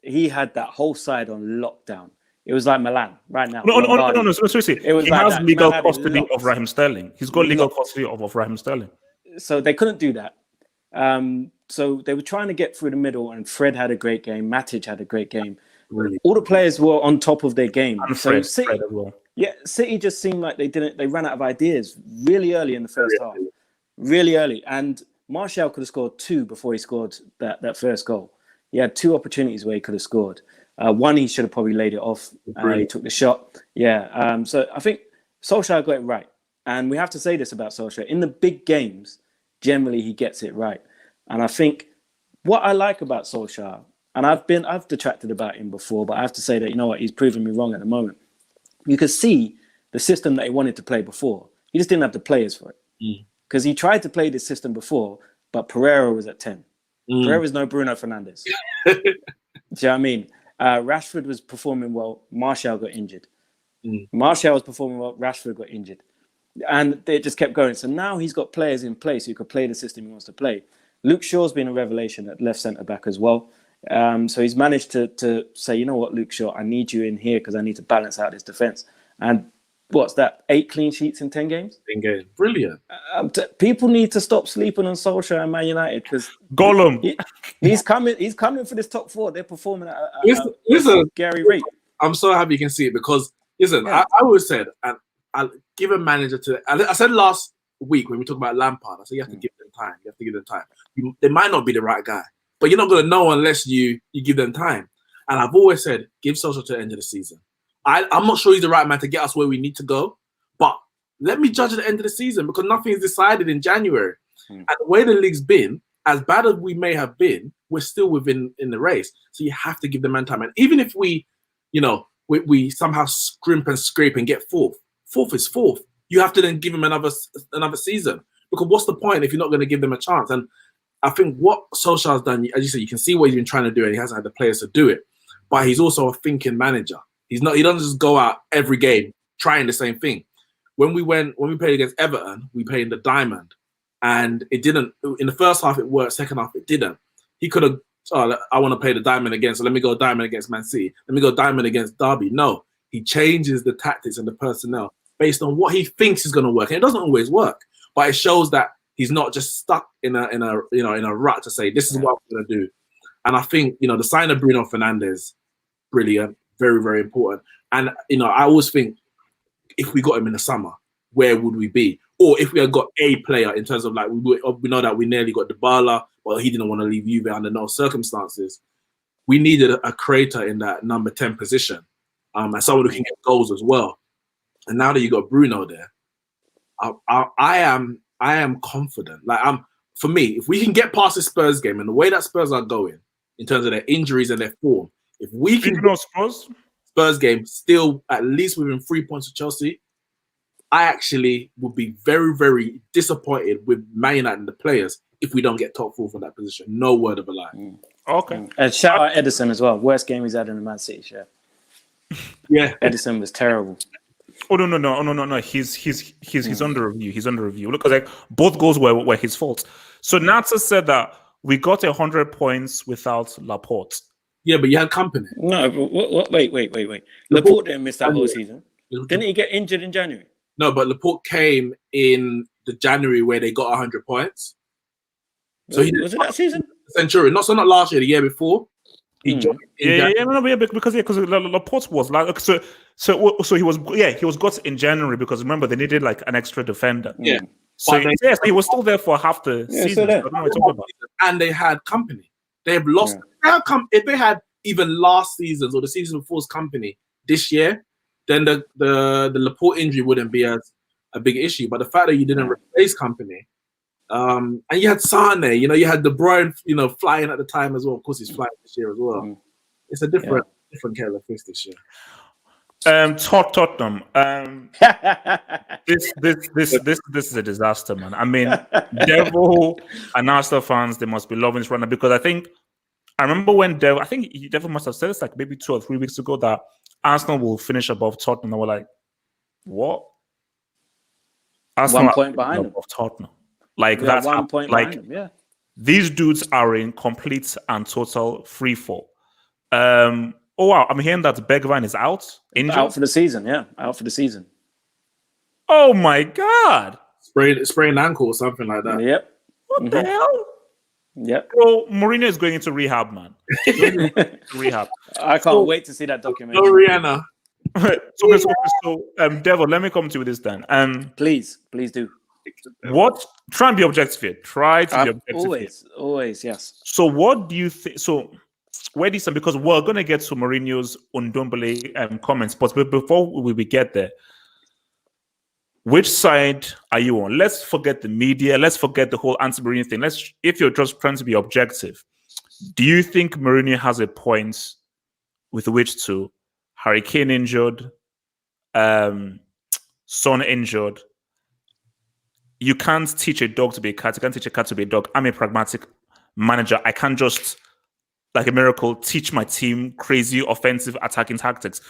He had that whole side on lockdown. It was like Milan right now. No. Seriously, it was he has legal custody of Raheem Sterling. He's got legal custody of Raheem Sterling. So they couldn't do that. So they were trying to get through the middle, and Fred had a great game. Matic had a great game. Really? All the players were on top of their game. And so Fred as well. Yeah, City just seemed like they ran out of ideas really early in the first half. Really early. And Martial could have scored 2 before he scored that first goal. He had 2 opportunities where he could have scored. One, he should have probably laid it off. He took the shot. Yeah. So I think Solskjaer got it right. And we have to say this about Solskjaer. In the big games, generally he gets it right. And I think what I like about Solskjaer, and I've detracted about him before, but I have to say that, you know what, he's proving me wrong at the moment. You could see the system that he wanted to play before. He just didn't have the players for it. Because he tried to play this system before, but Pereira was at 10. Pereira's no Bruno Fernandes. Do you know what I mean? Rashford was performing well. Martial got injured. Martial was performing well. Rashford got injured. And they just kept going. So now he's got players in place who could play the system he wants to play. Luke Shaw's been a revelation at left centre-back as well. So he's managed to say, you know what, Luke Shaw, I need you in here because I need to balance out this defence. And what's that? 8 clean sheets in 10 games? 10 games. Brilliant. People need to stop sleeping on Solskjaer and Man United because Gollum. He's coming for this top 4. They're performing at a scary rate. I'm so happy you can see it because, listen, I always said, and I'll give a manager to... I said last week when we talked about Lampard, I said you have to give them time. You have to give them time. They might not be the right guy, but you're not going to know unless you give them time. And I've always said, give Solskjaer to the end of the season. I'm not sure he's the right man to get us where we need to go, but let me judge at the end of the season because nothing is decided in January. And the way the league's been, as bad as we may have been, we're still within in the race. So you have to give the man time. And even if we somehow scrimp and scrape and get fourth is fourth. You have to then give him another season. Because what's the point if you're not going to give them a chance? And I think what Solskjaer's done, as you said, you can see what he's been trying to do, and he hasn't had the players to do it. But he's also a thinking manager. He doesn't just go out every game trying the same thing. When we played against Everton, we played in the Diamond, and it didn't. In the first half, it worked. Second half, it didn't. He could have. I want to play the Diamond again, so let me go Diamond against Man City. Let me go Diamond against Derby. No, he changes the tactics and the personnel based on what he thinks is going to work, and it doesn't always work. But it shows that he's not just stuck in a rut to say this is what I'm going to do. And I think the sign of Bruno Fernandes, brilliant, very very important. And I always think if we got him in the summer, where would we be? Or if we had got a player in terms of like we know that we nearly got Dybala, but he didn't want to leave Juve under no circumstances. We needed a creator in that number 10 position, and someone who can get goals as well. And now that you got Bruno there, I am confident. For me, if we can get past the Spurs game and the way that Spurs are going in terms of their injuries and their form, if we can get Spurs game still at least within 3 points of Chelsea, I actually would be very, very disappointed with Man United and the players if we don't get top 4 from that position. No word of a lie. Okay. And shout out Edison as well. Worst game he's had in the Man City shirt. Yeah. Edison was terrible. Oh no! He's under review. He's under review. Look, like both goals were his fault. So Natsa said that we got 100 points without Laporte. Yeah, but you had company. No, but wait. Laporte didn't miss that whole season. Didn't he get injured in January? No, but Laporte came in the January where they got 100 points. So was it that season? Centurion, not last year, the year before. He joined because Laporte was like so he was got in January because remember they needed like an extra defender. Yeah. So he was still there for half the season. I don't know what you're talking about. And they had company. They have lost. Yeah. If they had even last season's or the season before's company this year, then the Laporte injury wouldn't be as a big issue. But the fact that you didn't replace company, and you had Sane, you had De Bruyne, flying at the time as well. Of course, he's flying this year as well. It's a different kettle of fish this year. Tottenham. This is a disaster, man. I mean, Devil and Arsenal fans, they must be loving this right now because I remember when Devil must have said this like maybe 2 or 3 weeks ago that Arsenal will finish above Tottenham. And we're like, what? Arsenal 1 point behind above Tottenham. Like that's 1 point behind them. Yeah. These dudes are in complete and total free fall. Oh wow! I'm hearing that Bergwijn is injured. Out for the season. Yeah, out for the season. Oh my god! Sprained ankle or something like that. Yep. What the hell? Yep. Well, Mourinho is going into rehab, man. Rehab. I can't wait to see that documentary. No, Rihanna. So, Devil, let me come to you this then. Please do. Try and be objective here. Try to be objective. Always, yes. So, what do you think? So, where do you stand? Because we're going to get to Mourinho's Undombele comments, but before we get there, which side are you on? Let's forget the media. Let's forget the whole anti-Mourinho thing. If you're just trying to be objective, do you think Mourinho has a point with which to Harry Kane injured, Son injured? you can't teach a dog to be a cat. You can't teach a cat to be a dog. I'm a pragmatic manager. I can't just, like a miracle, teach my team crazy offensive attacking tactics.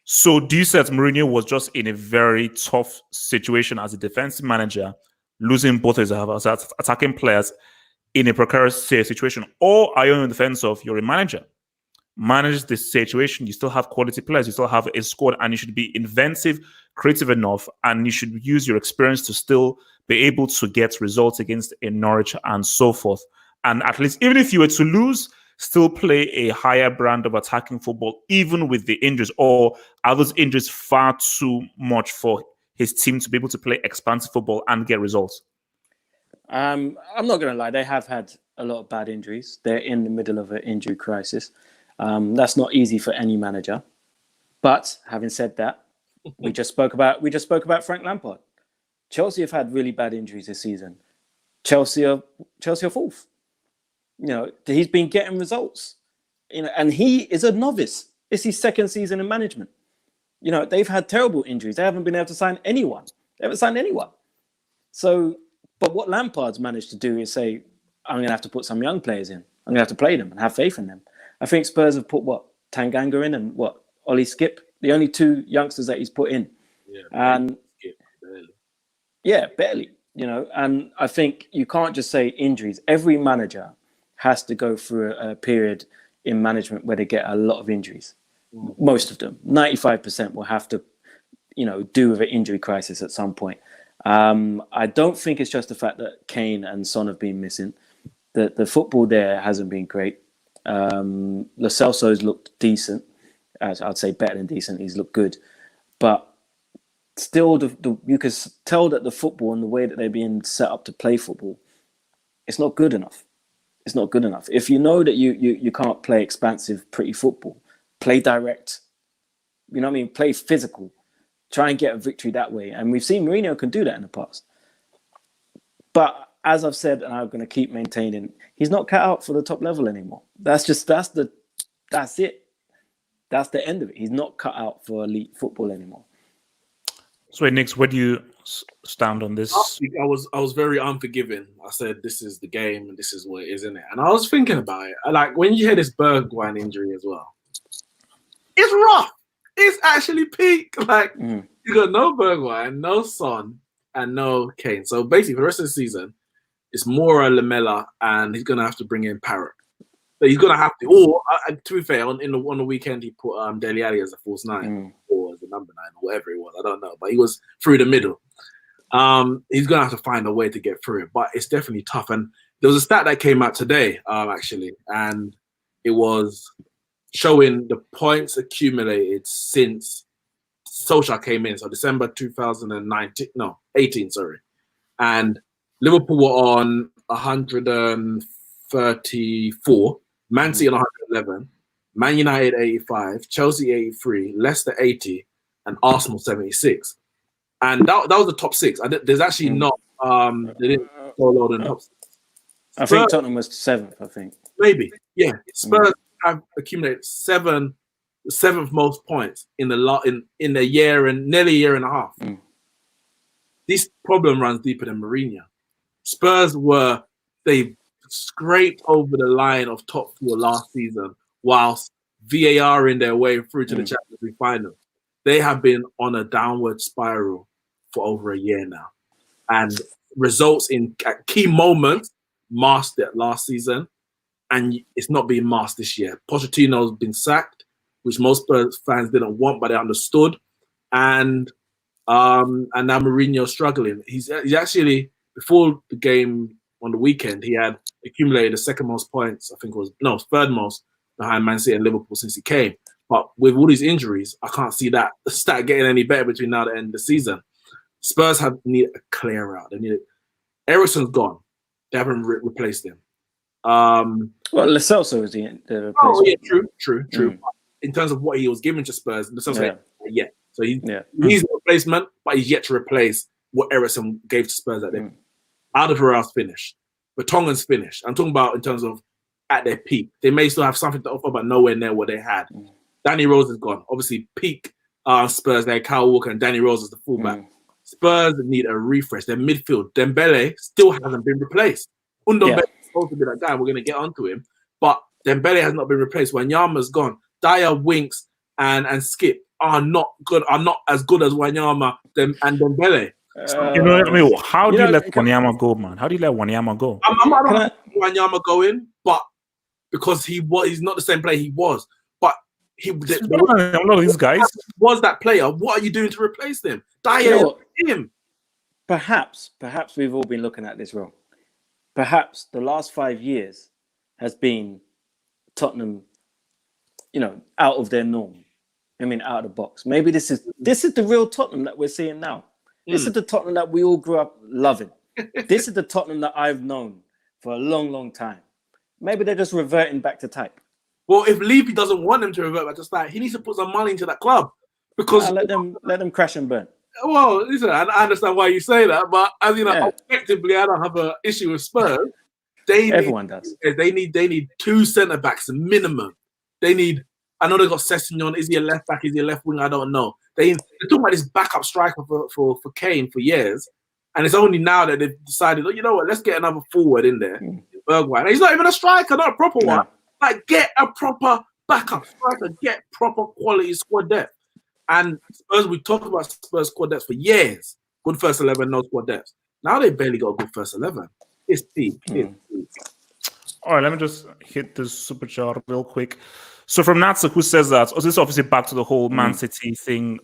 So do you say that Mourinho was just in a very tough situation as a defensive manager, losing both his attacking players in a precarious situation? Or are you on the defense of you're a manager? Manage the situation, you still have quality players, you still have a squad, and you should be inventive, creative enough, and you should use your experience to still be able to get results against a Norwich and so forth. And at least, even if you were to lose, still play a higher brand of attacking football, even with the injuries? Or are those injuries far too much for his team to be able to play expansive football and get results? I'm not going to lie. They have had a lot of bad injuries. They're in the middle of an injury crisis. That's not easy for any manager. But having said that, we just spoke about Frank Lampard. Chelsea have had really bad injuries this season. Chelsea are fourth. He's been getting results. And he is a novice. It's his second season in management. They've had terrible injuries. They haven't been able to sign anyone. They haven't signed anyone. So, but what Lampard's managed to do is say, I'm going to have to put some young players in. I'm going to have to play them and have faith in them. I think Spurs have put Tanganga in and Ollie Skip, the only two youngsters that he's put in. Yeah, and Skip, barely. Yeah, barely. And I think you can't just say injuries. Every manager has to go through a period in management where they get a lot of injuries. Most of them, 95% will have to, do with an injury crisis at some point. I don't think it's just the fact that Kane and Son have been missing. The football there hasn't been great. Lo Celso's looked decent. As I'd say better than decent. He's looked good. But still, you can tell that the football and the way that they're being set up to play football, it's not good enough. It's not good enough. If you know that you can't play expansive, pretty football, play direct. Play physical. Try and get a victory that way. And we've seen Mourinho can do that in the past. But as I've said, and I'm going to keep maintaining, he's not cut out for the top level anymore. That's it. That's the end of it. He's not cut out for elite football anymore. So, Nix, where do you stand on this? Last week, I was very unforgiving. I said, this is the game and this is what it is, isn't it? And I was thinking about it. Like, when you hear this Bergwijn injury as well, it's rough. It's actually peak. Like, you got no Bergwijn, no Son, and no Kane. So, basically, for the rest of the season, it's Moura, Lamela, and he's going to have to bring in Parrott. But he's going to have to, or to be fair, on the weekend, he put Dele Alli as a false nine or as a number 9 or whatever it was. I don't know. But he was through the middle. He's going to have to find a way to get through it. But it's definitely tough. And there was a stat that came out today, actually, and it was showing the points accumulated since Solskjaer came in. So December 18, sorry. And Liverpool were on 134, Man City on 111, Man United 85, Chelsea 83, Leicester 80, and Arsenal 76. And that was the top 6. There's actually not they didn't go lower than the top 6. I think Tottenham was 7th, I think. Maybe. Yeah. Spurs have accumulated the 7th most points in the year and nearly a year and a half. This problem runs deeper than Mourinho. Spurs they scraped over the line of top 4 last season, whilst VAR in their way through to the Champions League final. They have been on a downward spiral for over a year now, and results at key moments masked it last season, and it's not being masked this year. Pochettino's been sacked, which most Spurs fans didn't want, but they understood, and now Mourinho's struggling. He's actually, before the game on the weekend, he had accumulated the second most points. I think it was third most behind Man City and Liverpool since he came. But with all these injuries, I can't see that stat getting any better between now and the end of the season. Spurs need a clear out. They need it. Eriksen's gone. They haven't replaced him. Well, Lo Celso is the replacement. Oh yeah, true. In terms of what he was given to Spurs, Lo Celso So he's a replacement, but he's yet to replace what Eriksen gave to Spurs at their Alderweireld's finished. Vertonghen's finished. I'm talking about in terms of at their peak. They may still have something to offer, but nowhere near what they had. Danny Rose is gone. Obviously, peak Spurs, they had Kyle Walker and Danny Rose is the fullback. Spurs need a refresh. Their midfield, Dembele still hasn't been replaced. Ndombele is supposed to be that guy. We're going to get onto him, but Dembele has not been replaced. Wanyama's gone. Dyer, Winks, and Skip are not as good as Wanyama and Dembele. You know what I mean? How do you let Wanyama go, man? How do you let Wanyama go? I'm not letting Wanyama go in, but because he's not the same player he was. But a lot of these guys was that player. What are you doing to replace them? Dyer, him. Perhaps we've all been looking at this wrong. Perhaps the last 5 years has been Tottenham, out of their norm. I mean, out of the box. Maybe this is the real Tottenham that we're seeing now. This is the Tottenham that we all grew up loving. This is the Tottenham that I've known for a long, long time. Maybe they're just reverting back to type. Well, if Levy doesn't want him to revert back to type, he needs to put some money into that club because let them crash and burn. Well, listen, I understand why you say that, but as you know, objectively, I don't have an issue with Spurs. Everyone does. They need 2 centre backs minimum. They need. I know they got Sessegnon. Is he a left back? Is he a left wing? I don't know. They're talking about this backup striker for Kane for years, and it's only now that they've decided, you know what? Let's get another forward in there. Bergwijn. He's not even a striker, not a proper one. Like, get a proper backup striker. Get proper quality squad depth. And Spurs, we talked about Spurs squad depth for years. Good first 11, no squad depth. Now they barely got a good first 11. It's deep. All right, let me just hit this super chat real quick. So from Natsa, who says that, this is obviously back to the whole Man City thing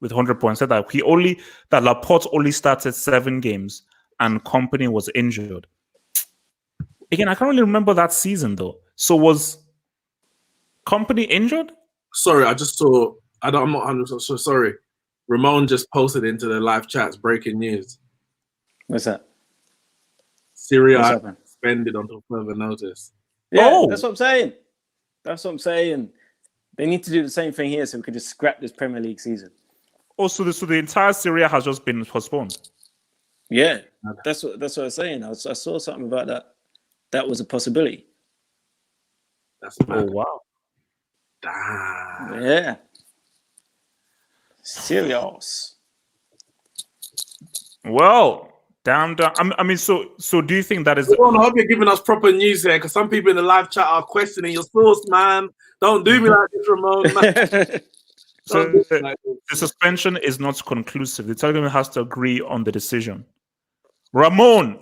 with 100 points, said that that Laporte only started 7 games and Company was injured. Again, I can't really remember that season though. So was Company injured? Sorry, I just saw. I'm not 100% so sorry. Ramon just posted into the live chats breaking news. What's that? Syria suspended until further notice. Yeah, that's what I'm saying. They need to do the same thing here so we could just scrap this Premier League season. So the entire Syria has just been postponed. Yeah, that's what I'm saying. I saw something about that. That was a possibility. That's mad. Oh wow. Damn. Yeah. Serious. Well, damn. I mean, so do you think that is? I hope you're giving us proper news here, because some people in the live chat are questioning your source, man. Don't do me like this, Ramon. Man. So the suspension is not conclusive. The Telegram has to agree on the decision. Ramon,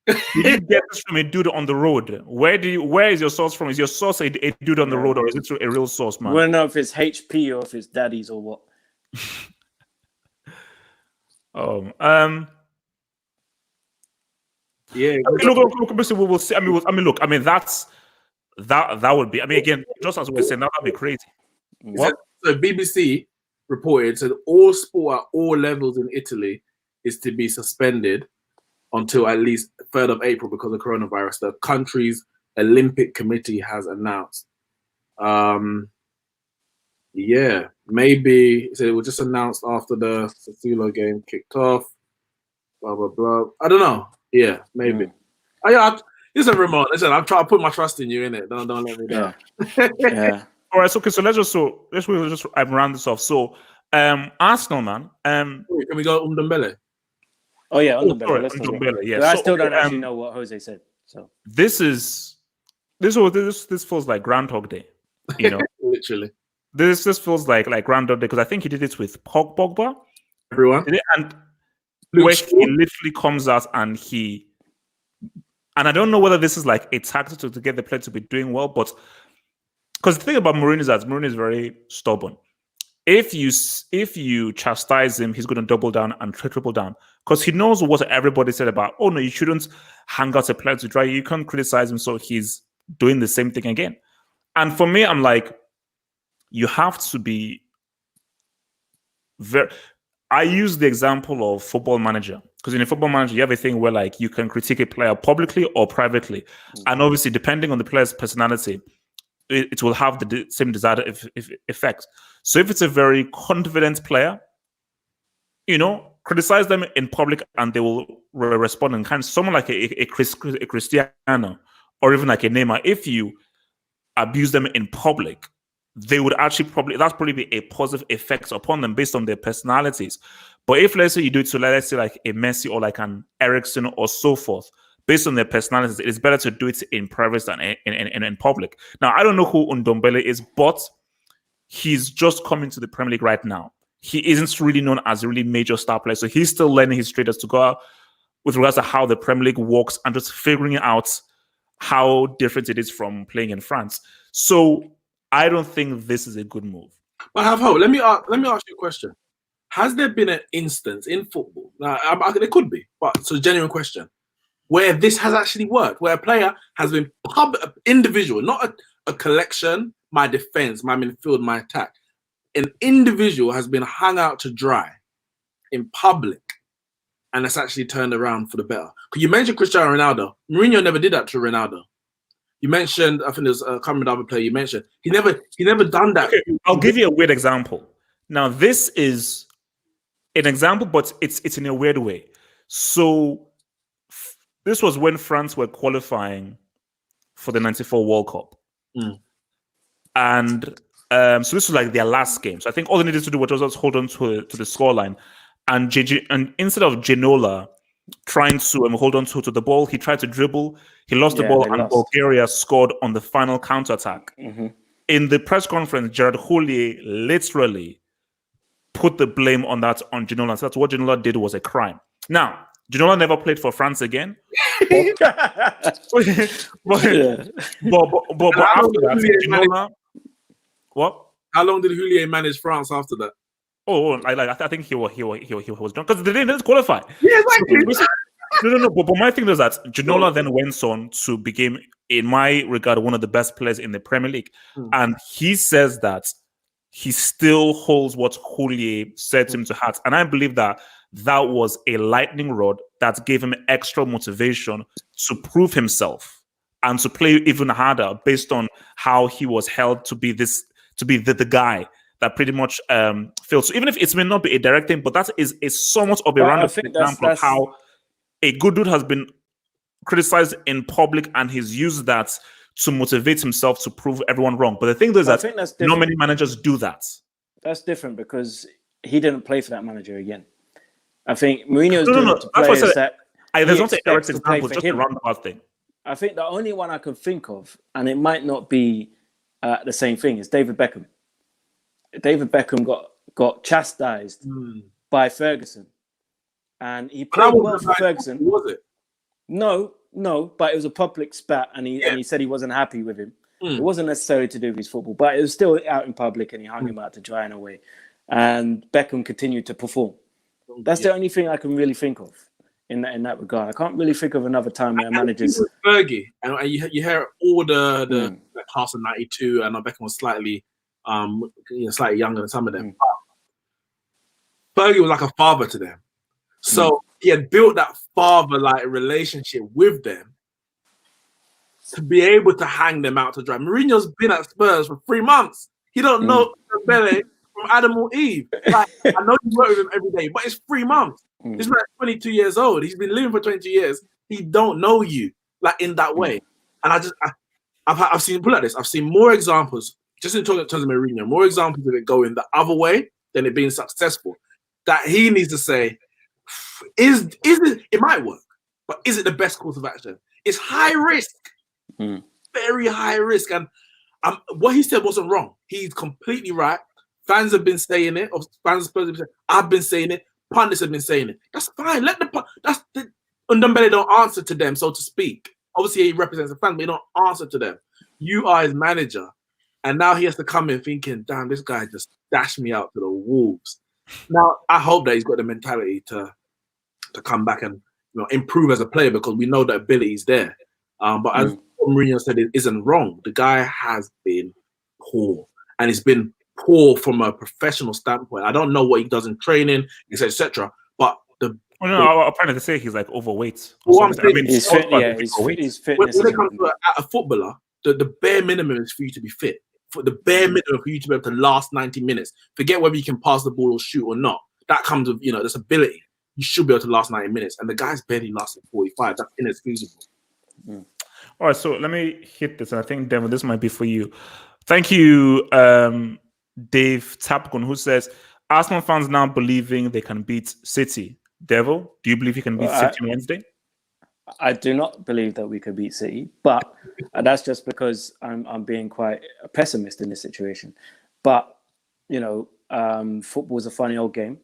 did you get this from a dude on the road? Where is your source from? Is your source a dude on the road, or is it a real source, man? I don't know if it's HP or if it's daddy's or what. Yeah. Look, we'll see. I mean, that would be. I mean, again, just as we were saying, that would be crazy. What? So BBC reported that all sport at all levels in Italy is to be suspended until at least 3rd of April because of coronavirus. The country's Olympic Committee has announced. Yeah, maybe so it was just announced after the Sassuolo game kicked off. Blah blah blah. I don't know. Yeah, maybe. Listen, Ramon. Listen, I'm trying to put my trust in you, innit? Don't let me down. Yeah. All right. Okay. So let's just round this off. So, Arsenal, man. Can we go Ndombele? Oh yeah, Ndombele. Yeah. I still don't actually know what Jose said. So this feels like Groundhog Day. You know, literally. This feels like Groundhog Day because I think he did it with Pogba. Everyone. And where he literally comes out and I don't know whether this is like a tactic to get the player to be doing well, but because the thing about Mourinho is that Mourinho is very stubborn. If you chastise him, he's going to double down and triple down because he knows what everybody said about, oh no, you shouldn't hang out a player to dry. You can't criticize him, so he's doing the same thing again. And for me, I'm like, you have to be very. I use the example of Football Manager because in a Football Manager, you have a thing where like you can critique a player publicly or privately, and obviously depending on the player's personality, it will have the same desired effect. So if it's a very confident player, criticize them in public and they will respond in kind. Someone like a Cristiano or even like a Neymar, if you abuse them in public, they would actually probably be a positive effect upon them based on their personalities. But if let's say you do it to let's say like a Messi or like an Ericsson or so forth, based on their personalities, it is better to do it in private than in public. Now, I don't know who Ndombele is, but he's just coming to the Premier League right now. He isn't really known as a really major star player, so he's still learning his trade as to go out with regards to how the Premier League works and just figuring out how different it is from playing in France. So I don't think this is a good move. But have hope. Let me ask you a question. Has there been an instance in football? Now, there could be, but it's a genuine question, where this has actually worked, where a player has been individual, not a collection, my defense, my midfield, my attack. An individual has been hung out to dry in public, and it's actually turned around for the better. Because you mentioned Cristiano Ronaldo. Mourinho never did that to Ronaldo. You mentioned, I think there's a common other player you mentioned. He never done that. Okay, I'll give you a weird example. Now, this is an example, but it's in a weird way. So this was when France were qualifying for the '94 World Cup. And so this was like their last game. So I think all they needed to do was just hold on to the scoreline. And instead of Ginola trying to hold on to the ball, he tried to dribble. He lost the ball, and Bulgaria scored on the final counterattack. In the press conference, Gerard Houllier literally put the blame on Ginola. So that's what Ginola did was a crime. Now, Ginola never played for France again. but after that, Ginola... What? How long did Houllier manage France after that? I think he was done because they didn't qualify. Yeah, exactly. No. But my thing is that Ginola then went on to become, in my regard, one of the best players in the Premier League, and he says that he still holds what Houllier said to him to heart, and I believe that was a lightning rod that gave him extra motivation to prove himself and to play even harder based on how he was held to be the guy that pretty much failed. So even if it may not be a direct thing, but that is somewhat of a random example of how a good dude has been criticized in public and he's used that to motivate himself to prove everyone wrong. But the thing is that not many managers do that. That's different because he didn't play for that manager again. I think Mourinho's doing it to players that there's not a direct example, just a roundabout thing. I think the only one I can think of, and it might not be the same thing, is David Beckham. David Beckham got chastised by Ferguson, and he played well for Ferguson. Was it? No, but it was a public spat, and he said he wasn't happy with him. It wasn't necessarily to do with his football, but it was still out in public, and he hung him out to dry in a way. And Beckham continued to perform. That's the only thing I can really think of in that regard. I can't really think of another time where managers. Fergie, and you hear all the class of '92, and Beckham was slightly younger than some of them. Fergie was like a father to them, so he had built that father-like relationship with them to be able to hang them out to dry. Mourinho's been at Spurs for 3 months. He don't know Bele from Adam or Eve. Like, I know you work with him every day, but it's 3 months. This man's 22 years old. He's been living for 20 years. He don't know you like in that way. And I've seen put like this. I've seen more examples, just in terms of Mourinho, more examples of it going the other way than it being successful. That he needs to say, is it? It might work, but is it the best course of action? It's high risk, very high risk. And what he said wasn't wrong. He's completely right. Fans have been saying it, or fans supposed to be saying, I've been saying it. Pundits have been saying it. That's fine. Ndombele don't answer to them, so to speak. Obviously, he represents the fans, but he don't answer to them. You are his manager, and now he has to come in thinking, "Damn, this guy just dashed me out to the wolves." Now, I hope that he's got the mentality to come back and improve as a player because we know the ability is there. But as Mourinho said, it isn't wrong. The guy has been poor, and he's been poor from a professional standpoint. I don't know what he does in training, etc. But I'm trying to say he's like overweight. He's fit. Yeah, he's fit. When it comes to a footballer, the bare minimum is for you to be fit. For the bare minimum for you to be able to last 90 minutes. Forget whether you can pass the ball or shoot or not. That comes with this ability. You should be able to last 90 minutes, and the guy's barely lasted 45. That's inexcusable. All right, so let me hit this, and I think Devin, this might be for you. Thank you, Dave Tapcon, who says Arsenal fans now believing they can beat City. Devil, do you believe you can beat City on Wednesday? I do not believe that we could beat City, but that's just because I'm being quite a pessimist in this situation. But football is a funny old game.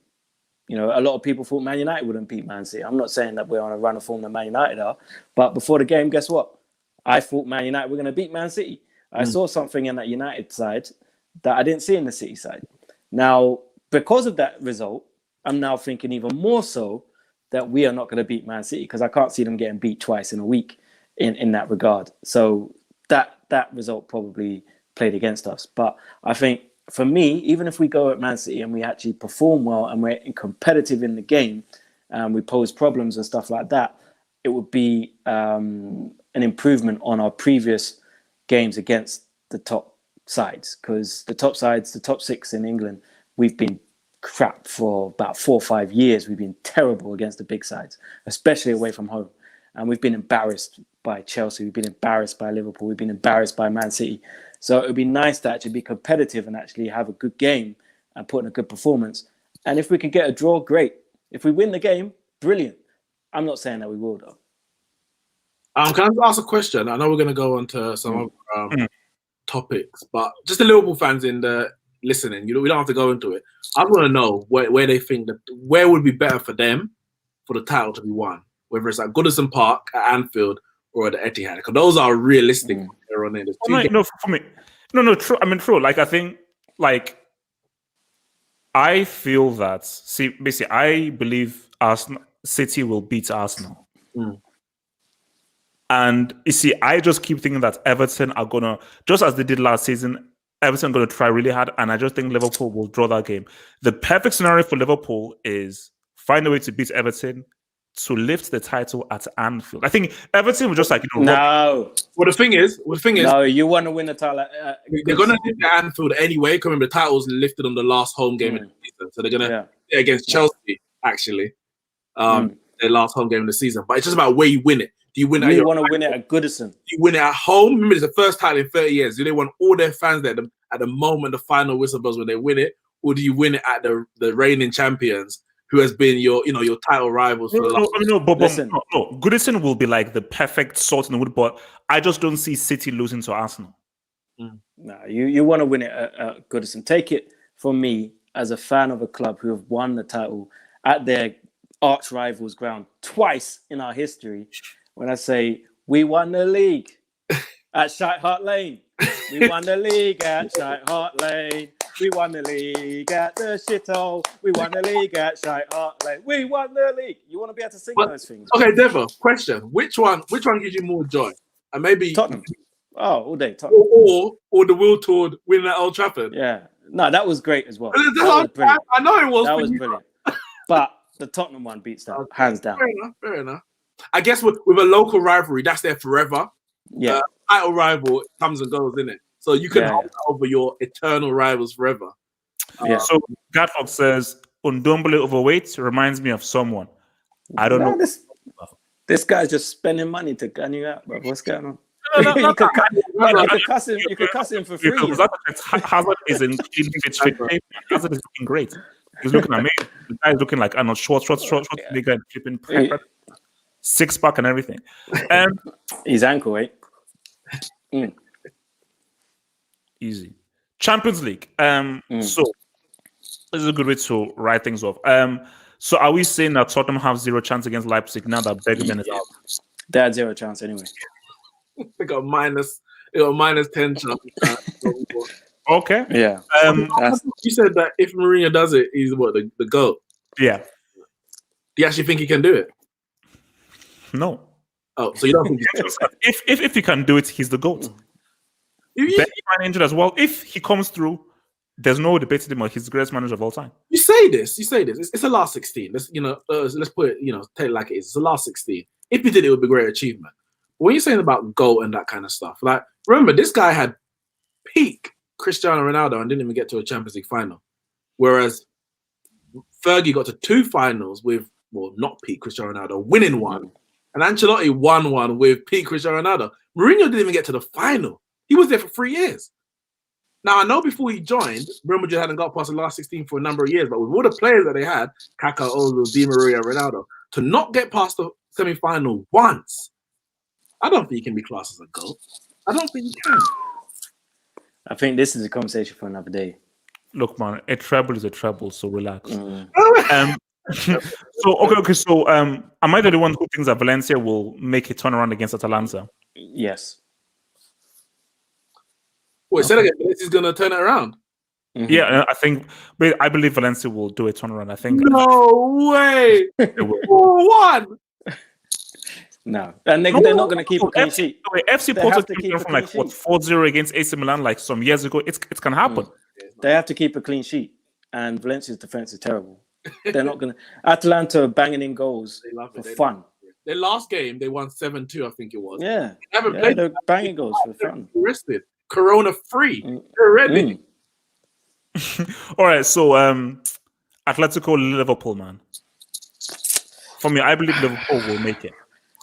A lot of people thought Man United wouldn't beat Man City. I'm not saying that we're on a run of form that Man United are, but before the game, guess what? I thought Man United were going to beat Man City. I saw something in that United side that I didn't see in the City side. Now, because of that result, I'm now thinking even more so that we are not going to beat Man City because I can't see them getting beat twice in a week in that regard. So that result probably played against us. But I think for me, even if we go at Man City and we actually perform well and we're competitive in the game and we pose problems and stuff like that, it would be an improvement on our previous games against the top sides, because the top sides, the top six in England, we've been crap for about 4 or 5 years. We've been terrible against the big sides, especially away from home. And we've been embarrassed by Chelsea. We've been embarrassed by Liverpool. We've been embarrassed by Man City. So it would be nice to actually be competitive and actually have a good game and put in a good performance. And if we can get a draw, great. If we win the game, brilliant. I'm not saying that we will, though. Can I ask a question? I know we're going to go on to some other topics, but just the Liverpool fans in the listening, we don't have to go into it. I want to know where they think where would be better for them for the title to be won, whether it's at Goodison Park, at Anfield, or at the Etihad, because those are realistic. For me, true. I mean, true. Like, I think, I feel that. See, basically, I believe City will beat Arsenal. And you see, I just keep thinking that Everton are gonna, just as they did last season, Everton are gonna try really hard, and I just think Liverpool will draw that game. The perfect scenario for Liverpool is find a way to beat Everton to lift the title at Anfield. I think Everton will just no. Well, the thing is, no, you want to win the title. They're gonna lift the Anfield anyway. Because remember, the title was lifted on the last home game of the season, so they're gonna against Chelsea actually. Their last home game of the season, but it's just about where you win it. Do you win it? You want to win it at Goodison. Do you win it at home? Remember, it's the first title in 30 years. Do they want all their fans there at the moment the final whistle blows when they win it, or do you win it at the reigning champions, who has been your title rivals for the last? No. Goodison will be like the perfect salt in the wood, but I just don't see City losing to Arsenal. No, you want to win it at Goodison. Take it from me as a fan of a club who have won the title at their arch rivals' ground twice in our history. When I say we won the league at Shite Hart Lane, we won the league at Shite Hart Lane, we won the league at the shithole, we won the league at Shite Hart Lane, we won the league. You want to be able to sing those things? Okay, Devo, question: Which one gives you more joy? And maybe Tottenham. Oh, all day Tottenham. Or the Will Tour winning at Old Trafford. Yeah, no, that was great as well. I know it was. That was brilliant. But the Tottenham one beats that, hands down. Fair enough. I guess with a local rivalry, that's there forever. Yeah. Title rival comes and goes, isn't it? So you can hold over your eternal rivals forever. So Gadfox says, Undombele overweight reminds me of someone. I don't know. This guy's just spending money to gun you out, bro. What's going on? You could cuss him for free. Hazard is in fit shape. Hazard is looking great. He's looking amazing. The guy is looking like Arnold short, big guy, flipping pepper. 6-pack and everything. His ankle, eh? Easy. Champions League. So this is a good way to write things off. So are we saying that Tottenham have 0 chance against Leipzig now that Bergman is out? They had 0 chance anyway. They got minus 10 chance. Okay. Yeah. You said that if Mourinho does it, he's the GOAT. Yeah. Do you actually think he can do it? No. Oh, so you don't think if he can do it, he's the GOAT. Bergman injured as well. If he comes through, there's no debating him. He's the greatest manager of all time. You say this. It's the last 16. Let's put it. Tell it like it is. It's the last 16. If he did, it would be a great achievement. But when you're saying about GOAT and that kind of stuff, like remember this guy had peak Cristiano Ronaldo and didn't even get to a Champions League final, whereas Fergie got to 2 finals with not peak Cristiano Ronaldo, winning one. And Ancelotti won one with peak Cristiano Ronaldo. Mourinho didn't even get to the final. He was there for 3 years. Now I know before he joined, Real Madrid hadn't got past the last 16 for a number of years, but with all the players that they had, Kaká, Ozil, Di Maria, Ronaldo, to not get past the semi-final once, I don't think he can be classed as a GOAT. I don't think he can. I think this is a conversation for another day. Look, man, a treble is a treble, so relax. So am I the only one who thinks that Valencia will make a turnaround against Atalanta? Yes. Wait, say that again. Valencia's going to turn it around? Mm-hmm. Yeah, I believe Valencia will do a turnaround. I think. No way! 4-1! No, and they're not going to keep a clean sheet. FC Porto came from 4-0 against AC Milan like some years ago. It's going to happen. They have to keep a clean sheet, and Valencia's defense is terrible. They're not going to. Atalanta are banging in goals for fun. Their last game, they won 7-2, I think it was. Yeah, they're banging goals for fun. Arrested. Corona free. They're ready. All right, so Atletico Liverpool, man. For me, I believe Liverpool will make it.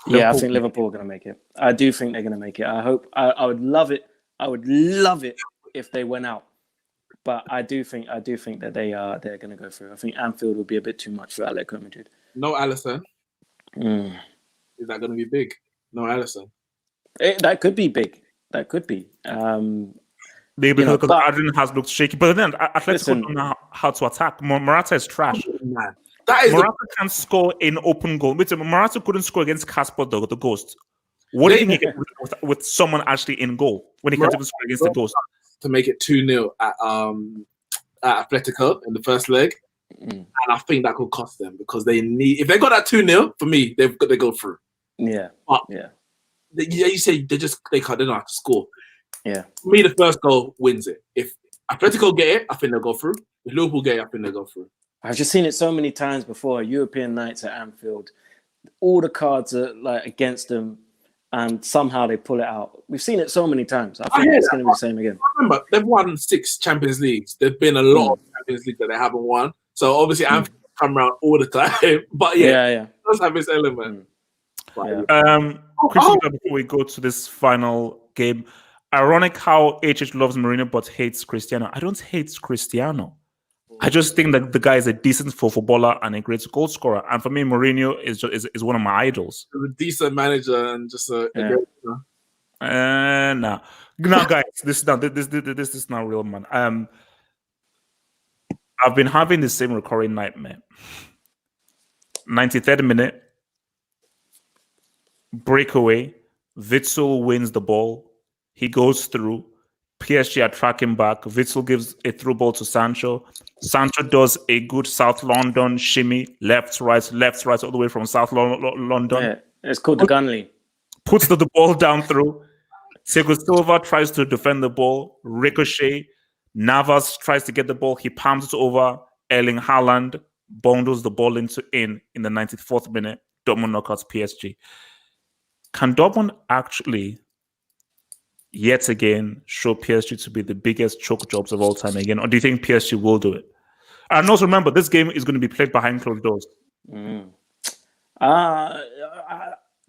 I think Liverpool are going to make it. I do think they're going to make it. I hope. I would love it. I would love it if they went out. But I do think that they're going to go through. I think Anfield will be a bit too much for Atletico Madrid. No Alisson. Is that going to be big? No Alisson. That could be big. That could be. Maybe because Adrian has looked shaky. But then Atletico don't know how to attack. Morata is trash. Man. Morata can't score in open goal. Morata couldn't score against Casper the Ghost. What do you think he get with someone actually in goal when he can't even score against the Ghost? To make it 2-0 at Atletico in the first leg. And I think that could cost them because they need, if they got that 2-0, for me, they've got to go through. Yeah. But you say they don't know how to score. Yeah. For me, the first goal wins it. If Atletico get it, I think they'll go through. If Liverpool get it, I think they'll go through. I've just seen it so many times before. European nights at Anfield, all the cards are like against them, and somehow they pull it out. We've seen it so many times. I think it's going to be the same again. Remember, they've won 6 Champions Leagues. There's been a lot of Champions Leagues that they haven't won. So obviously, Anfield come around all the time. But it does have its element. Christian, before we go to this final game, ironic how HH loves Mourinho but hates Cristiano. I don't hate Cristiano. I just think that the guy is a decent footballer and a great goal scorer. And for me, Mourinho is one of my idols. He's a decent manager and just a great no, guys, this is not real, man. I've been having the same recurring nightmare. 93rd minute, breakaway. Witsel wins the ball. He goes through. PSG are tracking back. Witsel gives a through ball to Sancho. Sancho does a good South London shimmy, left, right, all the way from South London. Yeah, it's called the Gunley. Puts the ball down through. Thiago Silva tries to defend the ball. Ricochet. Navas tries to get the ball. He palms it over. Erling Haaland bundles the ball in the 94th minute. Dortmund knockouts PSG. Can Dortmund actually yet again show PSG to be the biggest choke jobs of all time again? Or do you think PSG will do it? And also remember, this game is going to be played behind closed doors.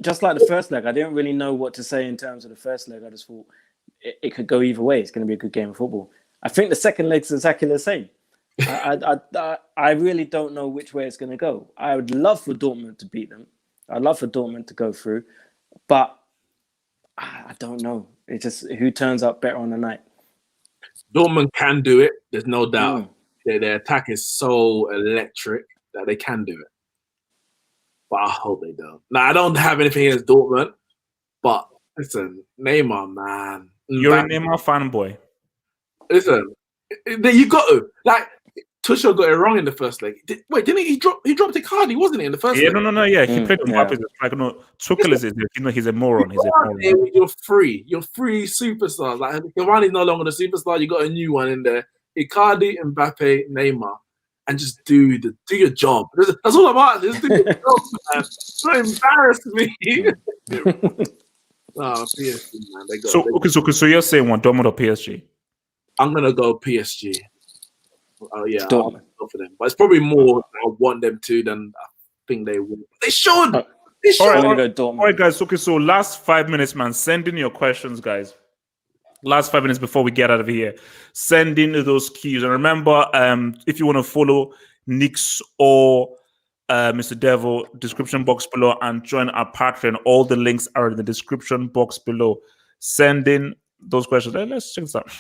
Just like the first leg, I didn't really know what to say in terms of the first leg. I just thought it could go either way. It's going to be a good game of football. I think the second leg's exactly the same. I really don't know which way it's going to go. I would love for Dortmund to beat them. I'd love for Dortmund to go through. But I don't know. It's just who turns up better on the night. Dortmund can do it. There's no doubt. Their attack is so electric that they can do it. But I hope they don't. Now, I don't have anything against Dortmund, but listen, Neymar, man. You're a Neymar fanboy. Listen, you got to. Like, Tuchel got it wrong in the first leg. Didn't he drop Icardi, wasn't he, in the first leg? No. Yeah, he played Mbappe as a striker. No, Tuchel is he's a moron. He's a moron. You're free. You're free superstars. Like, Cavani's no longer the superstar. You got a new one in there. Icardi, Mbappe, Neymar. And just do your job. That's all I'm asking. Just do your job, man. Don't embarrass me. PSG, man. They go. So you're saying what, Dortmund or PSG? I'm gonna go PSG. Yeah, I'll go for them. But it's probably more I want them to than I think they will. They should. All right, All right, guys. Okay, so last 5 minutes, man. Send in your questions, guys. last 5 minutes before we get out of here. Send in those cues. And remember, if you want to follow Nix or Mr. Devil, description box below, and join our Patreon. All the links are in the description box below. Send in those questions. Let's check this out.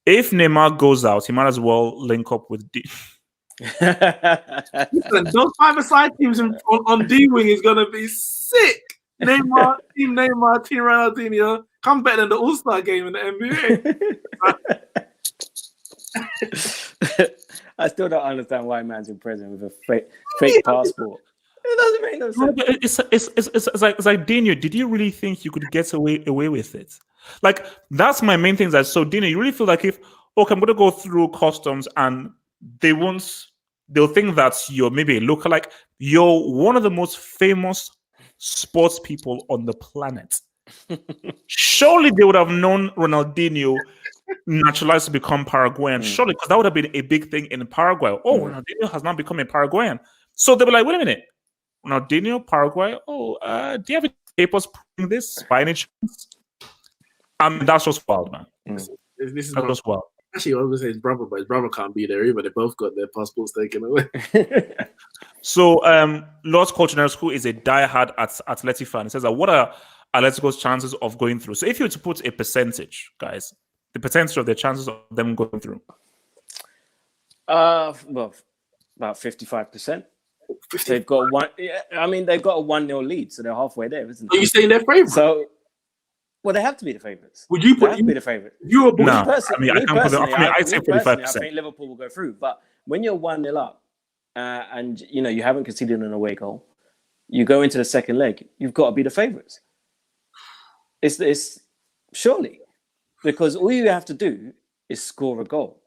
If Neymar goes out, he might as well link up with D. Listen, those 5-a-side teams on D wing is gonna be sick. Neymar, Team Ronaldinho, come better than the All-Star game in the NBA. I still don't understand why man's in prison with a fake passport. It doesn't make no sense. It's like Dino, did you really think you could get away with it? Like, that's my main thing. So Dino, you really feel like I'm gonna go through customs and they'll think that you're maybe a lookalike. You're one of the most famous sports people on the planet. Surely they would have known Ronaldinho naturalized to become Paraguayan. Surely, because that would have been a big thing in Paraguay. Ronaldinho has now become a Paraguayan. So they were like, wait a minute, Ronaldinho, Paraguay. Do you have any papers proving this by any chance? That's just wild, man. This is just wild. Actually, I was going to say his brother, but his brother can't be there either. They both got their passports taken away. So, Lord's Culture School is a diehard Atleti fan. It says that what are Atletico's chances of going through? So, if you were to put a percentage, guys, the percentage of their chances of them going through? Well, about 55%. They've got one. I mean, they've got a 1-0 lead, so they're halfway there, isn't it? Are you saying they're favourites? So, well, they have to be the favourites. Would you put to be the favourite? You were no. I mean, I can't put them. I'd say 45%. I think Liverpool will go through, but when you're 1-0 up, and you haven't conceded an away goal, you go into the second leg. You've got to be the favourites. It's surely, because all you have to do is score a goal,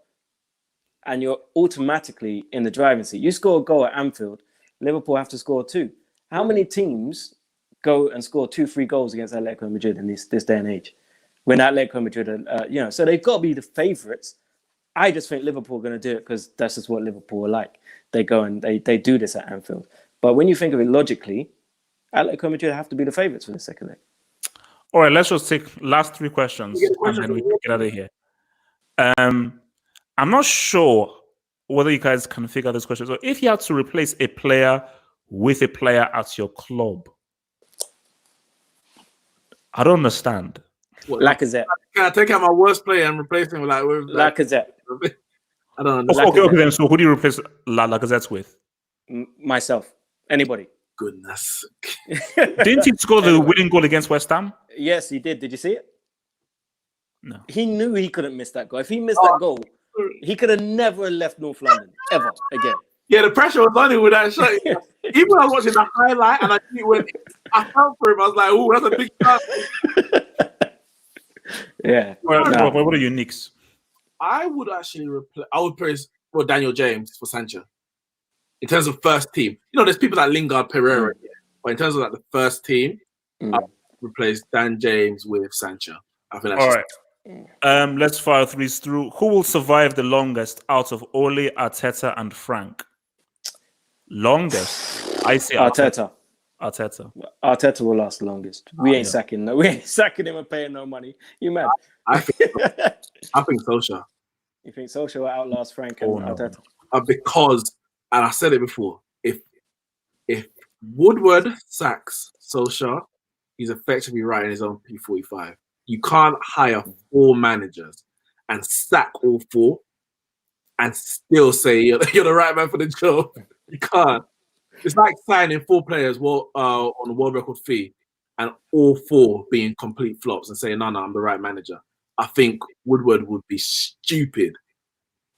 and you're automatically in the driving seat. You score a goal at Anfield, Liverpool have to score 2. How many teams go and score 2-3 goals against Atletico Madrid in this day and age? When Atletico Madrid, so they've got to be the favourites. I just think Liverpool are going to do it because that's just what Liverpool are like. They go and they do this at Anfield. But when you think of it logically, Atletico Madrid have to be the favourites for the second leg. All right, let's just take last 3 questions and then we can get out of here. I'm not sure whether you guys can figure this question. So if you had to replace a player with a player at your club, I don't understand. Lacazette. Can I take out my worst player and replace him with Lacazette? I don't understand. Okay, then. So who do you replace Lacazette with? Myself. Anybody. Goodness. Didn't he score the winning goal against West Ham? Yes, he did. Did you see it? No. He knew he couldn't miss that goal. If he missed that goal, he could have never left North London ever again. Yeah, the pressure was on him with that shot. Even when I was watching the highlight and I felt for him, I was like, "Oh, that's a big shot." Yeah. What are your nicks? I would actually praise Daniel James for Sancho. In terms of first team, there's people like Lingard, Pereira, but in terms of like the first team, I would replace Dan James with Sancho. I think that's all right. Let's fire threes through. Who will survive the longest out of Ole, Arteta, and Frank? Longest? I say Arteta. Arteta will last the longest. We ain't sacking him and paying no money. You mad? I think Solskjaer. You think Solskjaer will outlast Frank and Arteta? Because, and I said it before, if Woodward sacks Solskjaer, he's effectively writing his own P45. You can't hire 4 managers and sack all 4 and still say you're the right man for the job. You can't. It's like signing 4 players on a world record fee and all 4 being complete flops and saying, no, I'm the right manager. I think Woodward would be stupid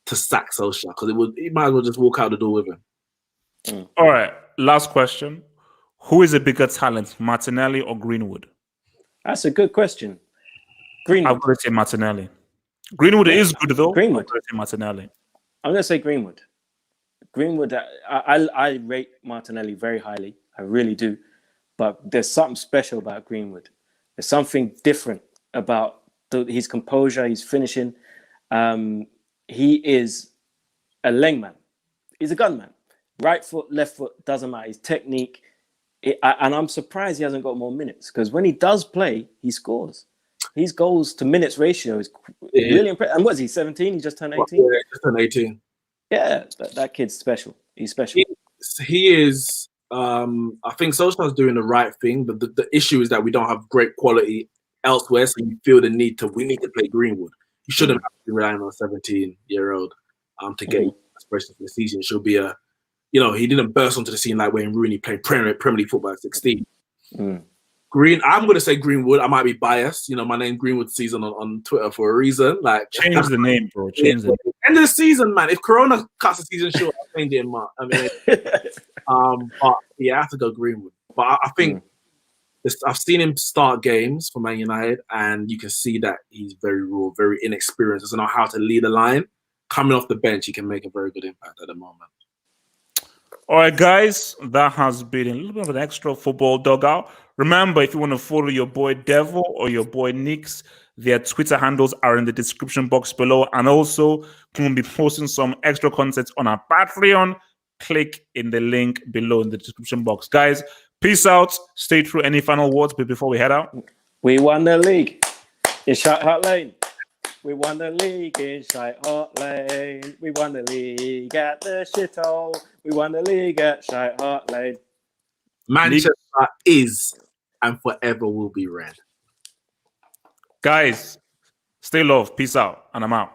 to sack Solskjaer because he might as well just walk out the door with him. All right, last question. Who is a bigger talent, Martinelli or Greenwood? That's a good question. Greenwood. I'm going to say Martinelli. Greenwood is good though. Greenwood. I'm going to say Martinelli. I'm going to say Greenwood. Greenwood, I rate Martinelli very highly. I really do. But there's something special about Greenwood. There's something different about his composure, his finishing. He is a layman. He's a gunman. Right foot, left foot, doesn't matter. His technique. And I'm surprised he hasn't got more minutes because when he does play, he scores. his goals to minutes ratio is really impressive. And what is he, 17? He just turned 18? Yeah, just turned 18. Yeah, that kid's special. He's special. He is. I think Solskjaer's doing the right thing, but the issue is that we don't have great quality elsewhere, so you feel the need to. We need to play Greenwood. You shouldn't have to be relying on a 17-year-old to get aspirations for the season. It should be a, he didn't burst onto the scene like Wayne Rooney playing Premier League football at 16. I'm going to say Greenwood. I might be biased. My name Greenwood season on Twitter for a reason. Like, change the name, bro. Change the name. End of the season, man. If Corona cuts the season short, I'll change it in March. I mean, but yeah, I have to go Greenwood. But I think I've seen him start games for Man United, and you can see that he's very raw, very inexperienced. Doesn't know how to lead a line. Coming off the bench, he can make a very good impact at the moment. All right, guys, that has been a little bit of an extra football dugout. Remember, if you want to follow your boy Devil or your boy Nix, their Twitter handles are in the description box below. And also, we'll be posting some extra content on our Patreon. Click in the link below in the description box. Guys, peace out. Stay true. Any final words before we head out? We won the league in Shite Hart Lane. We won the league in Shite Hart Lane. We won the league at the shithole. We won the league at Shite Hart Lane. Manchester is and forever will be red. Guys, stay love. Peace out. And I'm out.